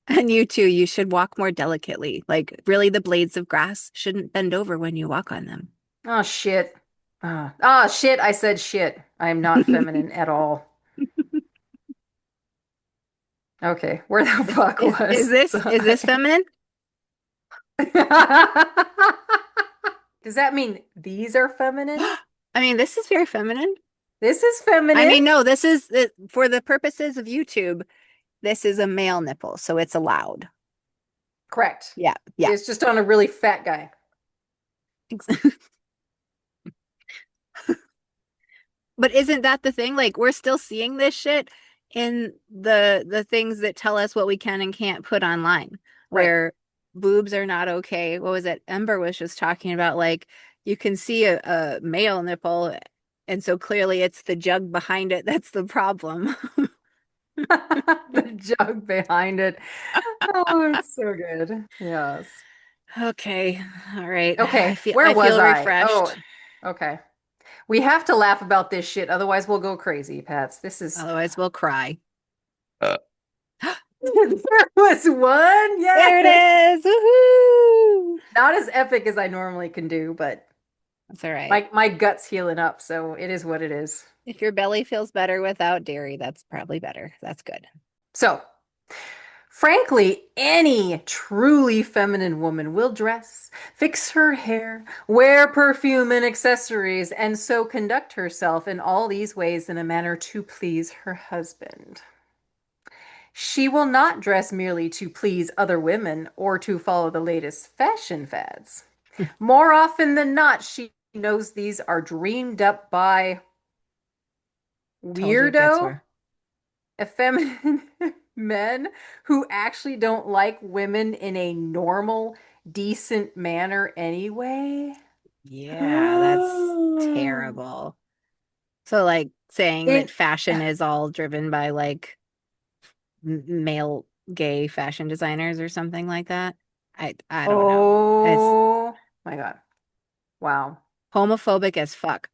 And you too, you should walk more delicately. Like, really, the blades of grass shouldn't bend over when you walk on them. Oh shit. Shit, I said shit. I am not feminine at all. Okay, where the fuck was Is this I? feminine? Does that mean these are feminine? I mean, this is very feminine. This is I feminine? mean, no, for the purposes of YouTube, this is a male nipple, so it's allowed. Correct. Yeah, yeah. It's just on a really fat guy. But isn't that the thing? Like, we're still seeing this shit in the things that tell us what we can and can't put online, Right. where boobs are not okay. What was it? Ember was just talking about, like, you can see a male nipple, and so clearly it's the jug behind it that's the problem. The joke behind it. Oh, it's so good. Yes. Okay, all right. Okay, where I was feel I? refreshed. Oh, okay. We have to laugh about this shit, otherwise we'll go crazy, Pats. This is Otherwise, we'll cry. there was one, There it yes. is. Woohoo! Not as epic as I normally can do, but That's all right. my gut's healing up, so it is what it is. If your belly feels better without dairy, that's probably better. That's good. So, frankly, any truly feminine woman will dress, fix her hair, wear perfume and accessories, and so conduct herself in all these ways in a manner to please her husband. She will not dress merely to please other women or to follow the latest fashion fads. More often than not, she knows these are dreamed up by Told you it gets weirdo, worse. effeminate men who actually don't like women in a normal, decent manner anyway. Yeah, that's terrible. So, like, saying that It, fashion is all driven by like male gay fashion designers or something like that. I don't know. It's oh my God. Wow. homophobic as fuck.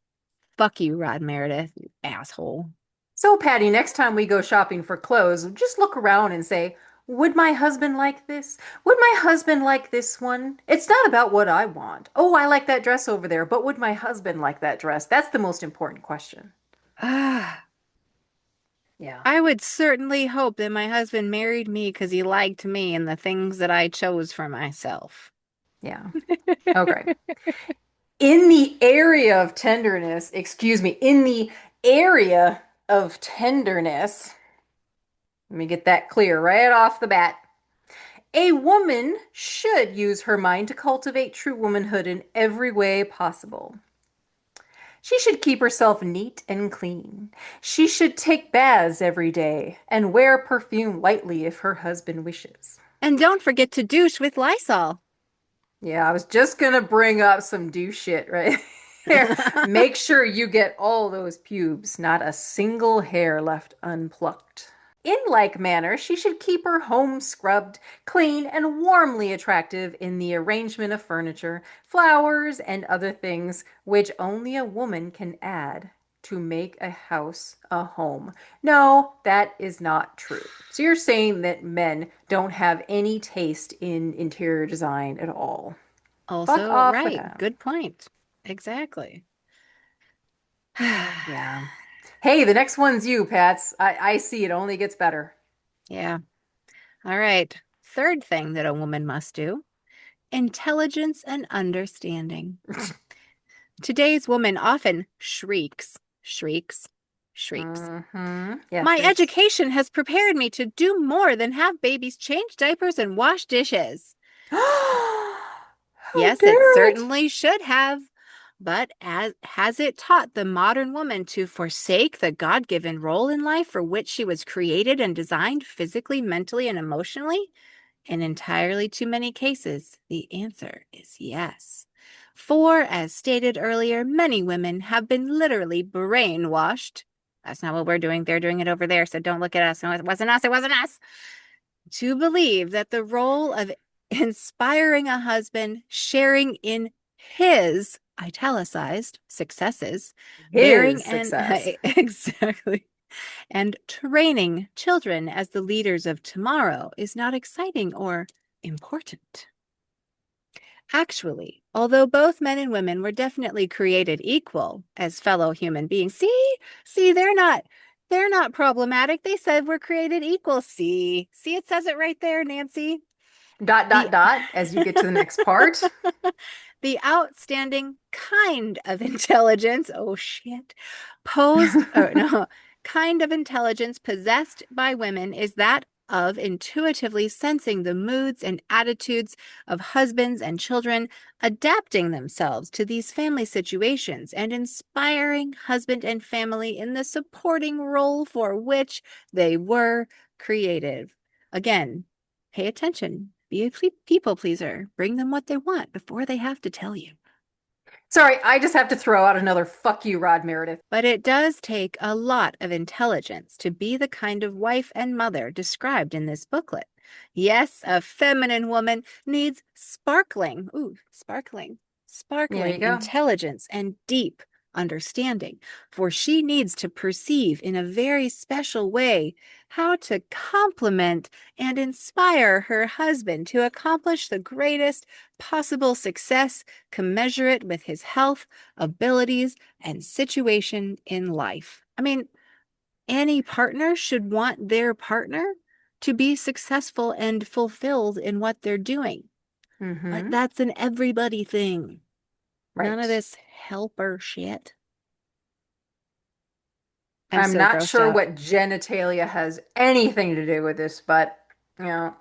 Fuck you, Rod Meredith, you asshole. So, Patty, next time we go shopping for clothes, just look around and say, would my husband like this? Would my husband like this one? It's not about what I want. Oh, I like that dress over there, but would my husband like that dress? That's the most important question. Ah, Yeah. I would certainly hope that my husband married me because he liked me and the things that I chose for myself. Yeah. Okay. In the area of tenderness, excuse me, in the area of tenderness, let me get that clear right off the bat. A woman should use her mind to cultivate true womanhood in every way possible. She should keep herself neat and clean. She should take baths every day and wear perfume lightly if her husband wishes. And don't forget to douche with Lysol. Yeah, I was just gonna bring up some do shit right here. Make sure you get all those pubes, not a single hair left unplucked. In like manner, she should keep her home scrubbed, clean, and warmly attractive in the arrangement of furniture, flowers, and other things which only a woman can add to make a house a home. No, that is not true. So you're saying that men don't have any taste in interior design at all. Fuck Also, off with right. them. Good point. Exactly. Yeah. Hey, the next one's you, Pats. I see it only gets better. Yeah. All right. Third thing that a woman must do, intelligence and understanding. Today's woman often shrieks, shrieks. Yes, My there's. education has prepared me to do more than have babies change diapers and wash dishes. How Yes, it dare it? certainly should have. But as has it taught the modern woman to forsake the God-given role in life for which she was created and designed physically, mentally, and emotionally? In entirely too many cases, the answer is yes. For, as stated earlier, many women have been literally brainwashed. That's not what we're doing. They're doing it over there, so don't look at us. No, it wasn't us. It wasn't us. To believe that the role of inspiring a husband, sharing in his italicized successes, bearing His and success. exactly, and training children as the leaders of tomorrow is not exciting or important. Actually, although both men and women were definitely created equal as fellow human beings, see, they're not problematic. They said we're created equal. See, it says it right there, Nancy. Dot, The dot, dot, as you get to the next part. the outstanding kind of intelligence, oh shit, posed, or no, kind of intelligence possessed by women is that of intuitively sensing the moods and attitudes of husbands and children, adapting themselves to these family situations, and inspiring husband and family in the supporting role for which they were created. Again, pay attention. Be a people pleaser. Bring them what they want before they have to tell you. Sorry, I just have to throw out another fuck you, Rod Meredith. But it does take a lot of intelligence to be the kind of wife and mother described in this booklet. Yes, a feminine woman needs There you sparkling go. intelligence and deep understanding, for she needs to perceive in a very special way how to compliment and inspire her husband to accomplish the greatest possible success commensurate with his health, abilities, and situation in life. I mean, any partner should want their partner to be successful and fulfilled in what they're doing. But Mm-hmm. that's an everybody thing. None of Right. this helper shit. I'm I'm so not grossed sure out. what genitalia has anything to do with this, but, you know,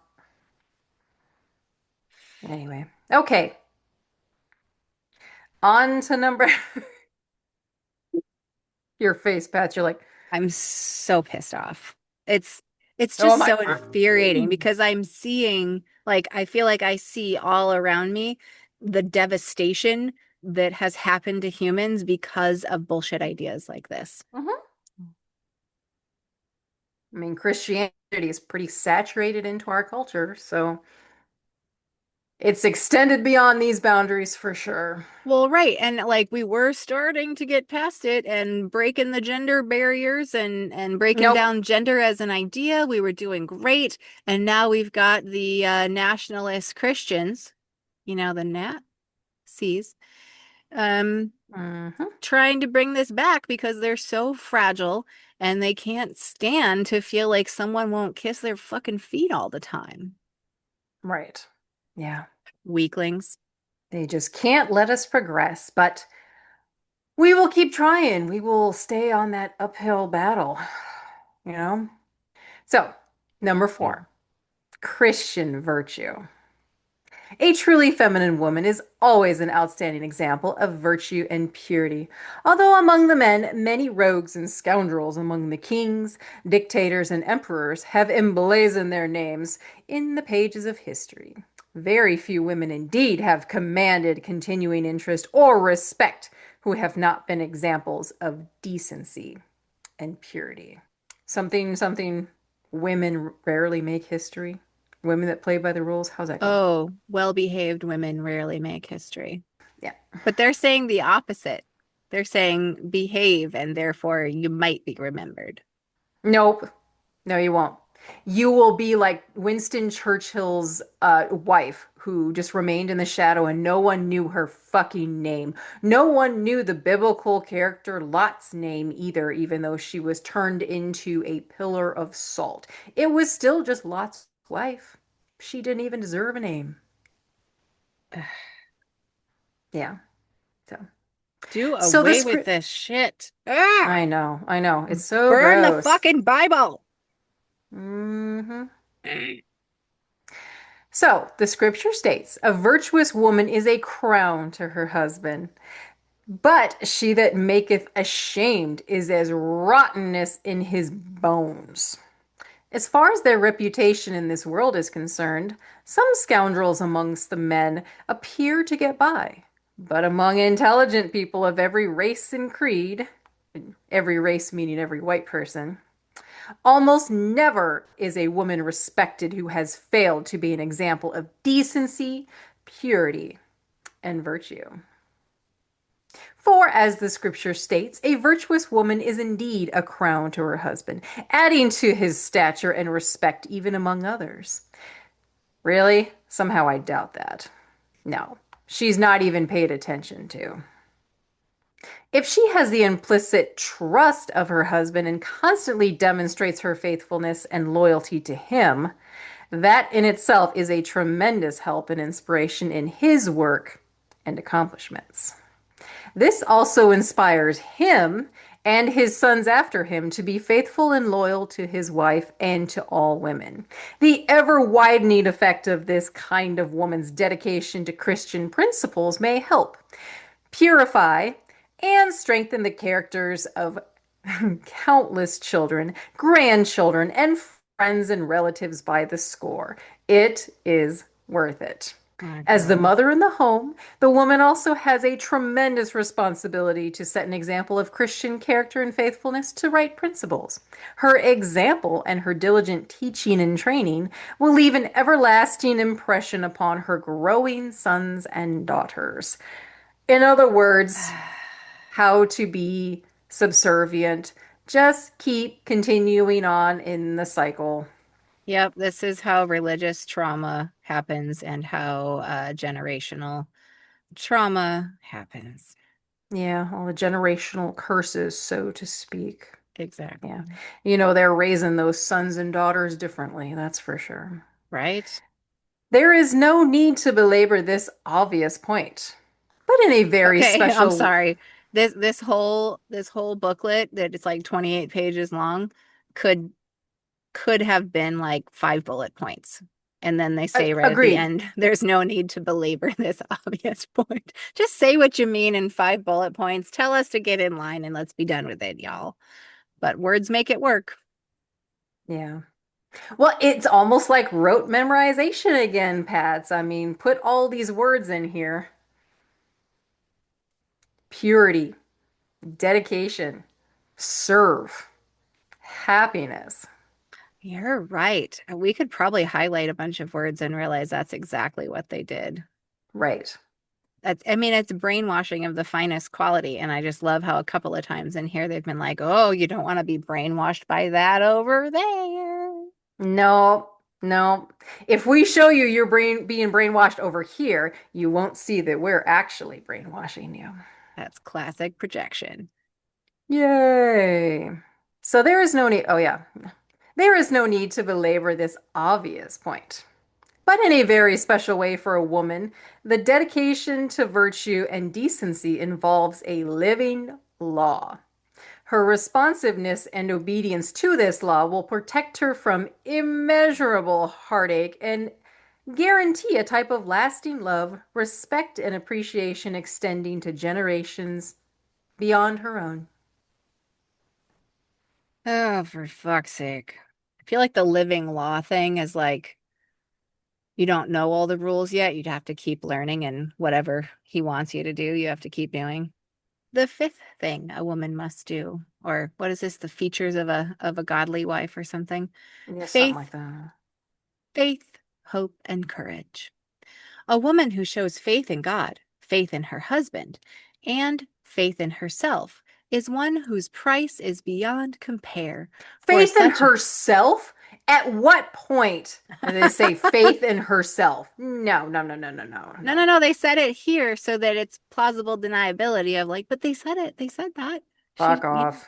anyway. Okay, on to number your face, Pat. You're like, I'm so pissed off. It's it's oh just my. so infuriating because I'm seeing like I feel like I see all around me the devastation that has happened to humans because of bullshit ideas like this. Mhm. I mean, Christianity is pretty saturated into our culture, so it's extended beyond these boundaries for sure. Well, right. And like we were starting to get past it and breaking the gender barriers and breaking Nope. down gender as an idea. We were doing great. And now we've got the nationalist Christians, the Nazis, um, Hmm. trying to bring this back because they're so fragile and they can't stand to feel like someone won't kiss their fucking feet all the time. Right. Yeah. Weaklings. They just can't let us progress, but we will keep trying. We will stay on that uphill battle, you know? So, number four, Christian virtue. A truly feminine woman is always an outstanding example of virtue and purity. Although among the men, many rogues and scoundrels among the kings, dictators, and emperors have emblazoned their names in the pages of history. Very few women indeed have commanded continuing interest or respect who have not been examples of decency and purity. Something women rarely make history. Women that play by the rules. How's that go? Oh, well-behaved women rarely make history. Yeah. But they're saying the opposite. They're saying behave and therefore you might be remembered. Nope. No, you won't. You will be like Winston Churchill's wife, who just remained in the shadow and no one knew her fucking name. No one knew the biblical character Lot's name either, even though she was turned into a pillar of salt. It was still just Lot's wife. She didn't even deserve a name. Yeah. So, Do so the away with script. this shit. Ah! I know. It's so Burn the gross. fucking Bible. Hmm. So, the scripture states a virtuous woman is a crown to her husband. But she that maketh ashamed is as rottenness in his bones. As far as their reputation in this world is concerned, some scoundrels amongst the men appear to get by. But among intelligent people of every race and creed, every race meaning every white person, almost never is a woman respected who has failed to be an example of decency, purity, and virtue. For, as the scripture states, a virtuous woman is indeed a crown to her husband, adding to his stature and respect even among others. Really? Somehow I doubt that. No, she's not even paid attention to. If she has the implicit trust of her husband and constantly demonstrates her faithfulness and loyalty to him, that in itself is a tremendous help and inspiration in his work and accomplishments. This also inspires him and his sons after him to be faithful and loyal to his wife and to all women. The ever widening effect of this kind of woman's dedication to Christian principles may help purify and strengthen the characters of countless children, grandchildren, and friends and relatives by the score. It is worth it. My As the God. mother in the home, the woman also has a tremendous responsibility to set an example of Christian character and faithfulness to right principles. Her example and her diligent teaching and training will leave an everlasting impression upon her growing sons and daughters. In other words, how to be subservient. Just keep continuing on in the cycle. Yep, this is how religious trauma happens and how generational trauma happens. Yeah, all the generational curses, so to speak. Yeah. Exactly. They're raising those sons and daughters differently, that's for sure. Right? There is no need to belabor this obvious point, but in a very Okay, I'm special, sorry. This whole booklet that it's like 28 pages long could could have been like 5 bullet points. And then they say right at the agreed. end, there's no need to belabor this obvious point. Just say what you mean in 5 bullet points. Tell us to get in line and let's be done with it, y'all. But words make it work. Yeah. Well, it's almost like rote memorization again, Pats. I mean, put all these words in here. Purity, dedication, serve, happiness. You're right. We could probably highlight a bunch of words and realize that's exactly what they did. Right. I mean, it's brainwashing of the finest quality. And I just love how a couple of times in here they've been like, oh, you don't want to be brainwashed by that over there. No, no. If we show you your brain being brainwashed over here, you won't see that we're actually brainwashing you. That's classic projection. Yay. So there is no need, oh yeah, there is no need to belabor this obvious point. But in a very special way for a woman, the dedication to virtue and decency involves a living law. Her responsiveness and obedience to this law will protect her from immeasurable heartache and guarantee a type of lasting love, respect, and appreciation extending to generations beyond her own. Oh, for fuck's sake. I feel like the living law thing is like you don't know all the rules yet. You'd have to keep learning, and whatever he wants you to do, you have to keep doing. The fifth thing a woman must do, or what is this, the features of a godly wife or something? Yeah, something Faith, like that. faith, hope, and courage. A woman who shows faith in God, faith in her husband, and faith in herself is one whose price is beyond compare. For Faith in such a herself? At what point did they say faith in herself? No, no, no, no, no, no, no, no, no. no, they said it here so that it's plausible deniability of like, but they said it. They said that. Fuck She, off.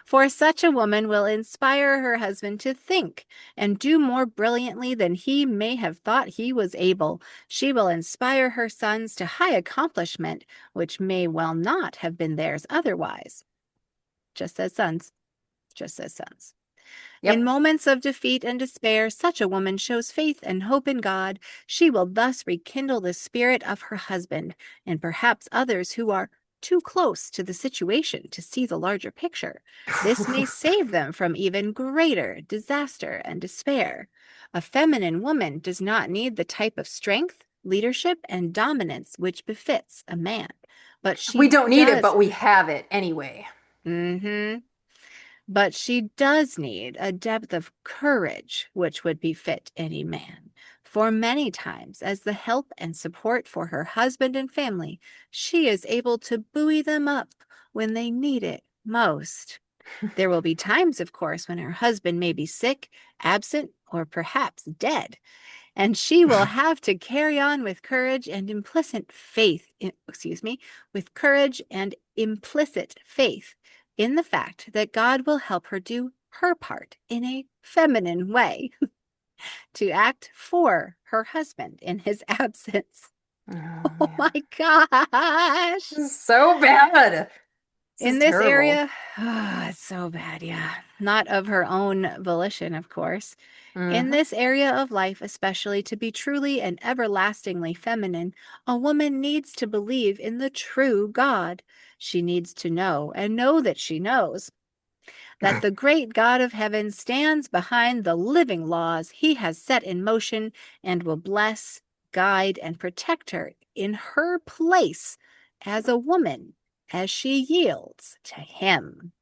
For such a woman will inspire her husband to think and do more brilliantly than he may have thought he was able. She will inspire her sons to high accomplishment, which may well not have been theirs otherwise. Just says sons. Just says sons. In Yep. moments of defeat and despair, such a woman shows faith and hope in God. She will thus rekindle the spirit of her husband and perhaps others who are too close to the situation to see the larger picture. This may save them from even greater disaster and despair. A feminine woman does not need the type of strength, leadership, and dominance which befits a man, but We she don't need it, does. but we have it anyway. Mm-hmm. But she does need a depth of courage which would befit any man. For many times, as the help and support for her husband and family, she is able to buoy them up when they need it most. There will be times, of course, when her husband may be sick, absent, or perhaps dead, and she will have to carry on with courage and implicit faith, with courage and implicit faith in the fact that God will help her do her part in a feminine way to act for her husband in his absence. Oh, Oh man. my gosh. This is so bad. This is In this terrible. area, it's so bad, yeah. Not of her own volition, of course. In Hmm. this area of life, especially to be truly and everlastingly feminine, a woman needs to believe in the true God. She needs to know and know that she knows that the great God of heaven stands behind the living laws he has set in motion and will bless, guide, and protect her in her place as a woman as she yields to him.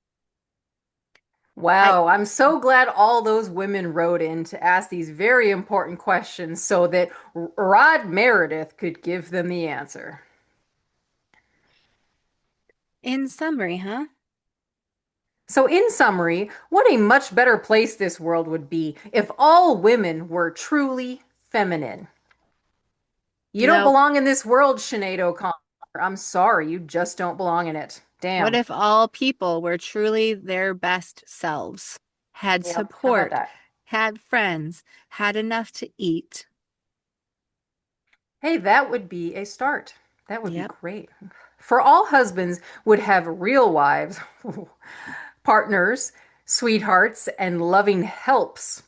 I Wow, I'm so glad all those women wrote in to ask these very important questions so that Rod Meredith could give them the answer. In summary, huh? So, in summary, what a much better place this world would be if all women were truly feminine. You don't No. belong in this world, Sinead O'Connor. I'm sorry, you just don't belong in it. What Damn. if all people were truly their best selves, had Yep, how about support, that? had friends, had enough to eat? Hey, that would be a start. That would be Yep. great. For all husbands would have real wives, partners, sweethearts, and loving helps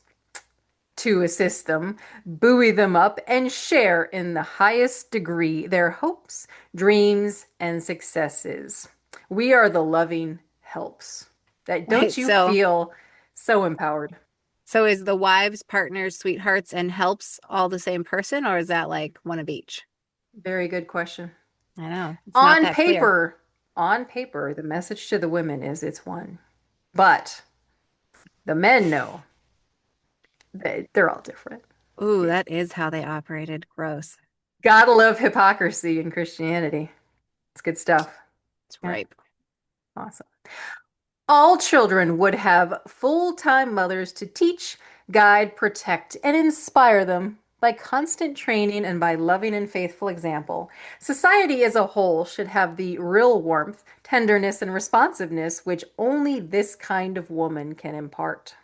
to assist them, buoy them up, and share in the highest degree their hopes, dreams, and successes. We are the loving helps. That don't Wait, you so feel so empowered? so is the wives, partners, sweethearts, and helps all the same person, or is that like one of each? Very good question. I know. It's not On that clear. paper, on paper, the message to the women is it's one. But the men know they're all different. Ooh, Yeah. that is how they operated. Gross. Gotta love hypocrisy in Christianity. It's good stuff. It's Yeah, ripe. awesome. All children would have full-time mothers to teach, guide, protect, and inspire them by constant training and by loving and faithful example. Society as a whole should have the real warmth, tenderness, and responsiveness which only this kind of woman can impart.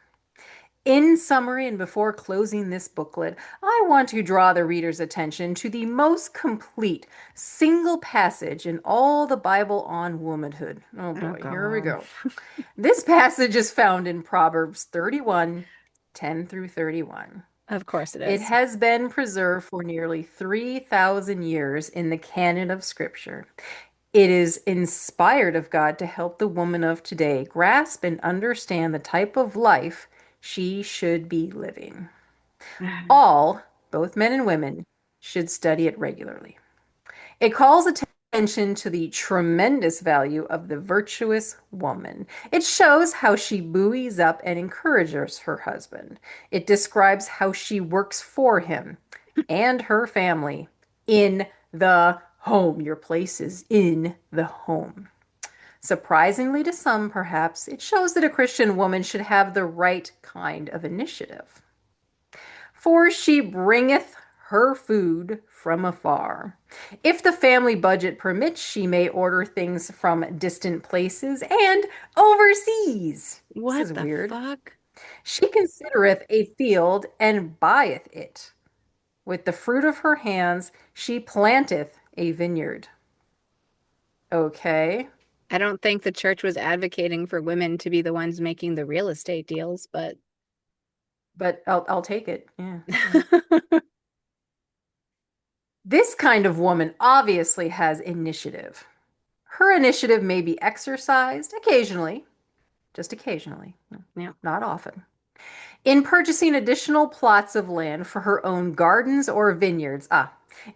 In summary, and before closing this booklet, I want to draw the reader's attention to the most complete single passage in all the Bible on womanhood. Oh Oh boy, here we God. go. This passage is found in Proverbs 31, 10 through 31. Of course it It is. has been preserved for nearly 3,000 years in the canon of Scripture. It is inspired of God to help the woman of today grasp and understand the type of life she should be living. All, both men and women, should study it regularly. It calls attention to the tremendous value of the virtuous woman. It shows how she buoys up and encourages her husband. It describes how she works for him and her family in the home. Your place is in the home. Surprisingly to some, perhaps, it shows that a Christian woman should have the right kind of initiative. For she bringeth her food from afar. If the family budget permits, she may order things from distant places and overseas. This What is the weird. fuck? She considereth a field and buyeth it. With the fruit of her hands, she planteth a vineyard. Okay. I don't think the church was advocating for women to be the ones making the real estate deals, but But I'll take it. Yeah, yeah. This kind of woman obviously has initiative. Her initiative may be exercised occasionally, just occasionally, yeah. not often, in purchasing additional plots of land for her own gardens or vineyards,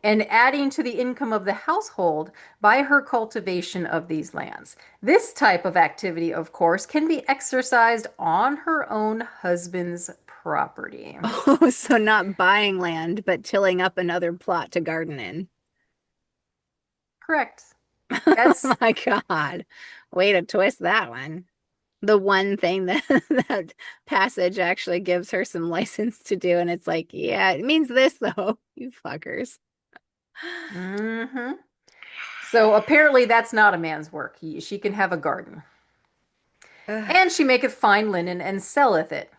and adding to the income of the household by her cultivation of these lands. This type of activity, of course, can be exercised on her own husband's property. Oh, so not buying land, but tilling up another plot to garden in. Correct. Oh That's my God. Way to twist that one. The one thing that that passage actually gives her some license to do, and it's like, yeah, it means this though, you fuckers. hmm So apparently that's not a man's work. She can have a garden. Ugh. And she maketh fine linen and selleth it,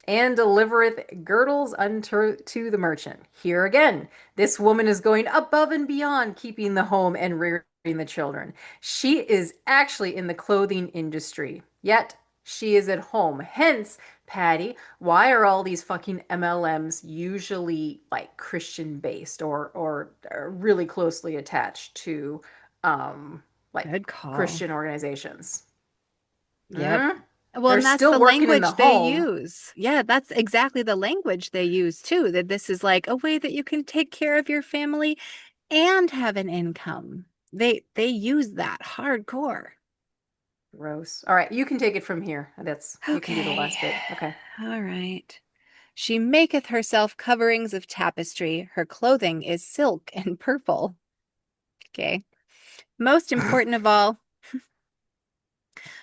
and delivereth girdles unto to the merchant. Here again, this woman is going above and beyond keeping the home and rearing the children. She is actually in the clothing industry, yet she is at home. Hence, Patty, why are all these fucking MLMs usually like Christian based or really closely attached to like Good call. Christian organizations? Yep. Hmm? Well, They're and that's still the working in the language they home. use. Yeah, that's exactly the language they use too, that this is like a way that you can take care of your family and have an income. They use that hardcore. Gross. All right, you can take it from here. You can do the Okay. last bit. Okay. All right. She maketh herself coverings of tapestry. Her clothing is silk and purple. Okay. Most important of all,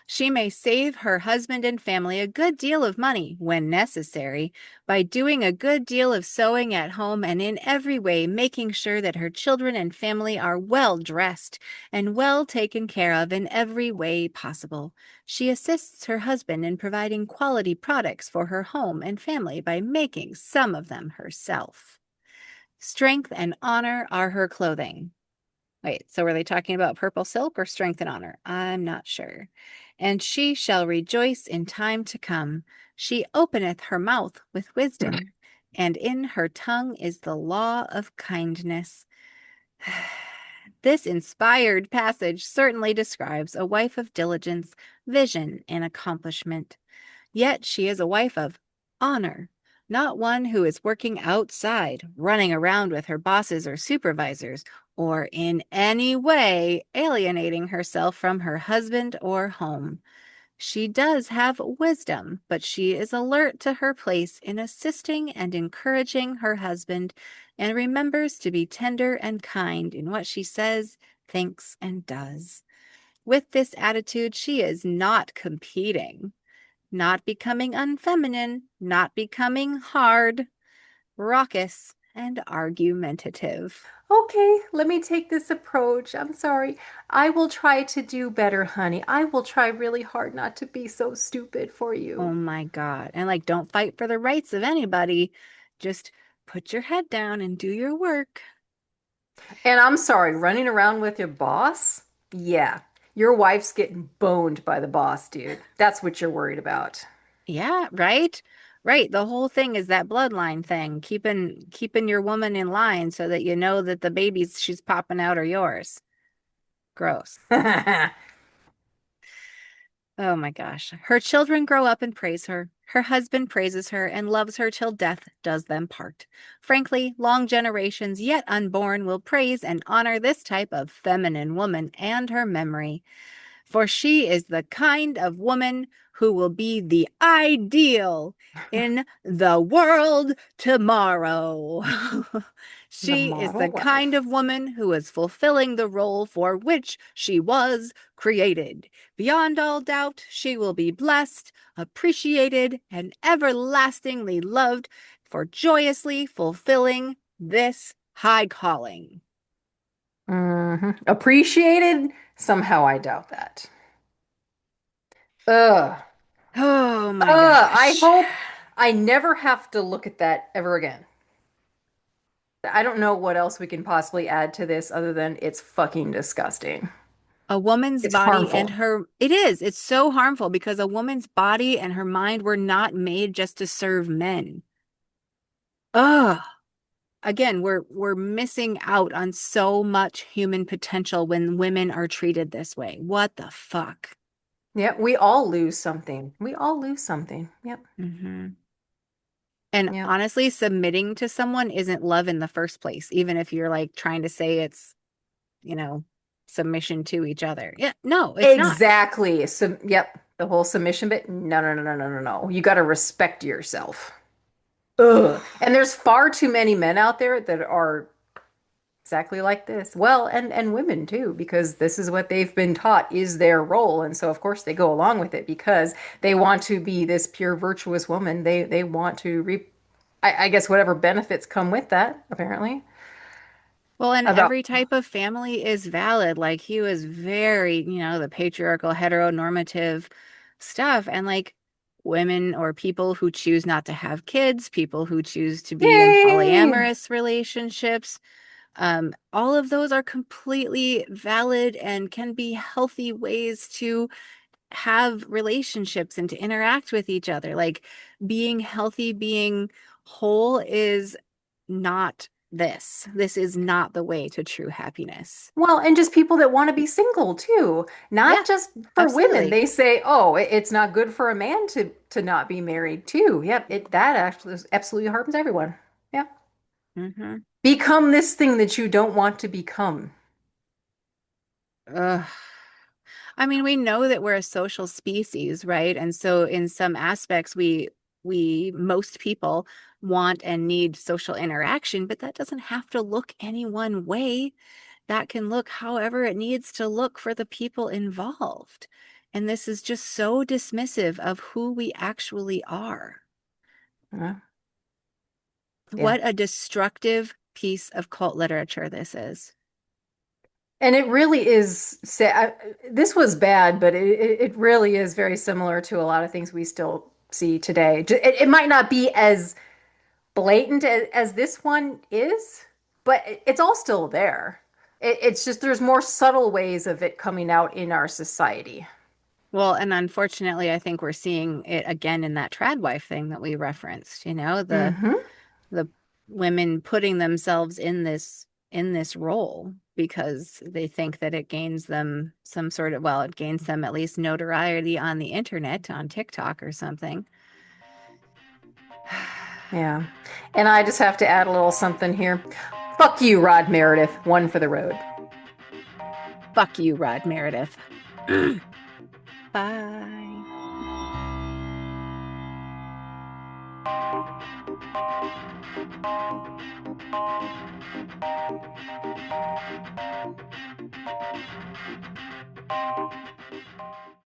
she may save her husband and family a good deal of money, when necessary, by doing a good deal of sewing at home and in every way making sure that her children and family are well dressed and well taken care of in every way possible. She assists her husband in providing quality products for her home and family by making some of them herself. Strength and honor are her clothing. Wait, so were they talking about purple silk or strength and honor? I'm not sure. And she shall rejoice in time to come. She openeth her mouth with wisdom, and in her tongue is the law of kindness. This inspired passage certainly describes a wife of diligence, vision, and accomplishment. Yet she is a wife of honor, not one who is working outside, running around with her bosses or supervisors, or in any way alienating herself from her husband or home. She does have wisdom, but she is alert to her place in assisting and encouraging her husband and remembers to be tender and kind in what she says, thinks, and does. With this attitude, she is not competing, not becoming unfeminine, not becoming hard, raucous, and argumentative. Okay, let me take this approach. I'm sorry. I will try to do better, honey. I will try really hard not to be so stupid for Oh you. my God. And like, don't fight for the rights of anybody. Just put your head down and do your work. And I'm sorry, running around with your boss? Yeah. Your wife's getting boned by the boss, dude. That's what you're worried about. Yeah, right? Right. The whole thing is that bloodline thing, keeping your woman in line so that you know that the babies she's popping out are yours. Gross. Oh my gosh. Her children grow up and praise her. Her husband praises her and loves her till death does them part. Frankly, long generations yet unborn will praise and honor this type of feminine woman and her memory, for she is the kind of woman who will be the ideal in the world tomorrow. The She is model the kind of wife. woman who is fulfilling the role for which she was created. Beyond all doubt, she will be blessed, appreciated, and everlastingly loved for joyously fulfilling this high calling. Appreciated? Somehow I doubt that. Ugh. Oh my I gosh. hope I never have to look at that ever again. I don't know what else we can possibly add to this other than it's fucking disgusting. A woman's It's body and harmful. her, it is, it's so harmful because a woman's body and her mind were not made just to serve men. Ugh. Again, we're missing out on so much human potential when women are treated this way. What the fuck? Yeah, we all lose something. We all lose something. Yep. Hmm. And Yep. honestly, submitting to someone isn't love in the first place, even if you're like trying to say it's, you know, submission to each other. Yeah, no, it's not. Exactly. So, yep. The whole submission bit. No, no, no, no, no, no, no. You got to respect yourself. Ugh. And there's far too many men out there that are exactly like this. Well, and women too, because this is what they've been taught is their role. And so of course they go along with it because they want to be this pure virtuous woman. They want to reap I guess whatever benefits come with that, apparently. Well, and About every type of family is valid. Like he was very, the patriarchal, heteronormative stuff. And like women or people who choose not to have kids, people who choose to be in yay! polyamorous relationships, all of those are completely valid and can be healthy ways to have relationships and to interact with each other. Like being healthy, being whole is not this. This is not the way to true happiness. Well, and just people that want to be single too, Yeah, not just for women. absolutely. They say, "Oh, it's not good for a man to not be married too." Yep, it that actually absolutely harms everyone. Yep. Hmm. Become this thing that you don't want to become. Ugh. I mean, we know that we're a social species, right? And so in some aspects we most people want and need social interaction, but that doesn't have to look any one way. That can look however it needs to look for the people involved. And this is just so dismissive of who we actually are. Yeah. Yeah. What a destructive piece of cult literature this is. And it really is this was bad, but it really is very similar to a lot of things we still see today. It might not be as blatant as this one is, but it's all still there. It's just there's more subtle ways of it coming out in our society. Well, and unfortunately, I think we're seeing it again in that trad wife thing that we referenced, Hmm. the women putting themselves in this role because they think that it gains them some sort of, well, it gains them at least notoriety on the internet, on TikTok or something. Yeah. And I just have to add a little something here. Fuck you, Rod Meredith. One for the road. Fuck you, Rod Meredith. Bye.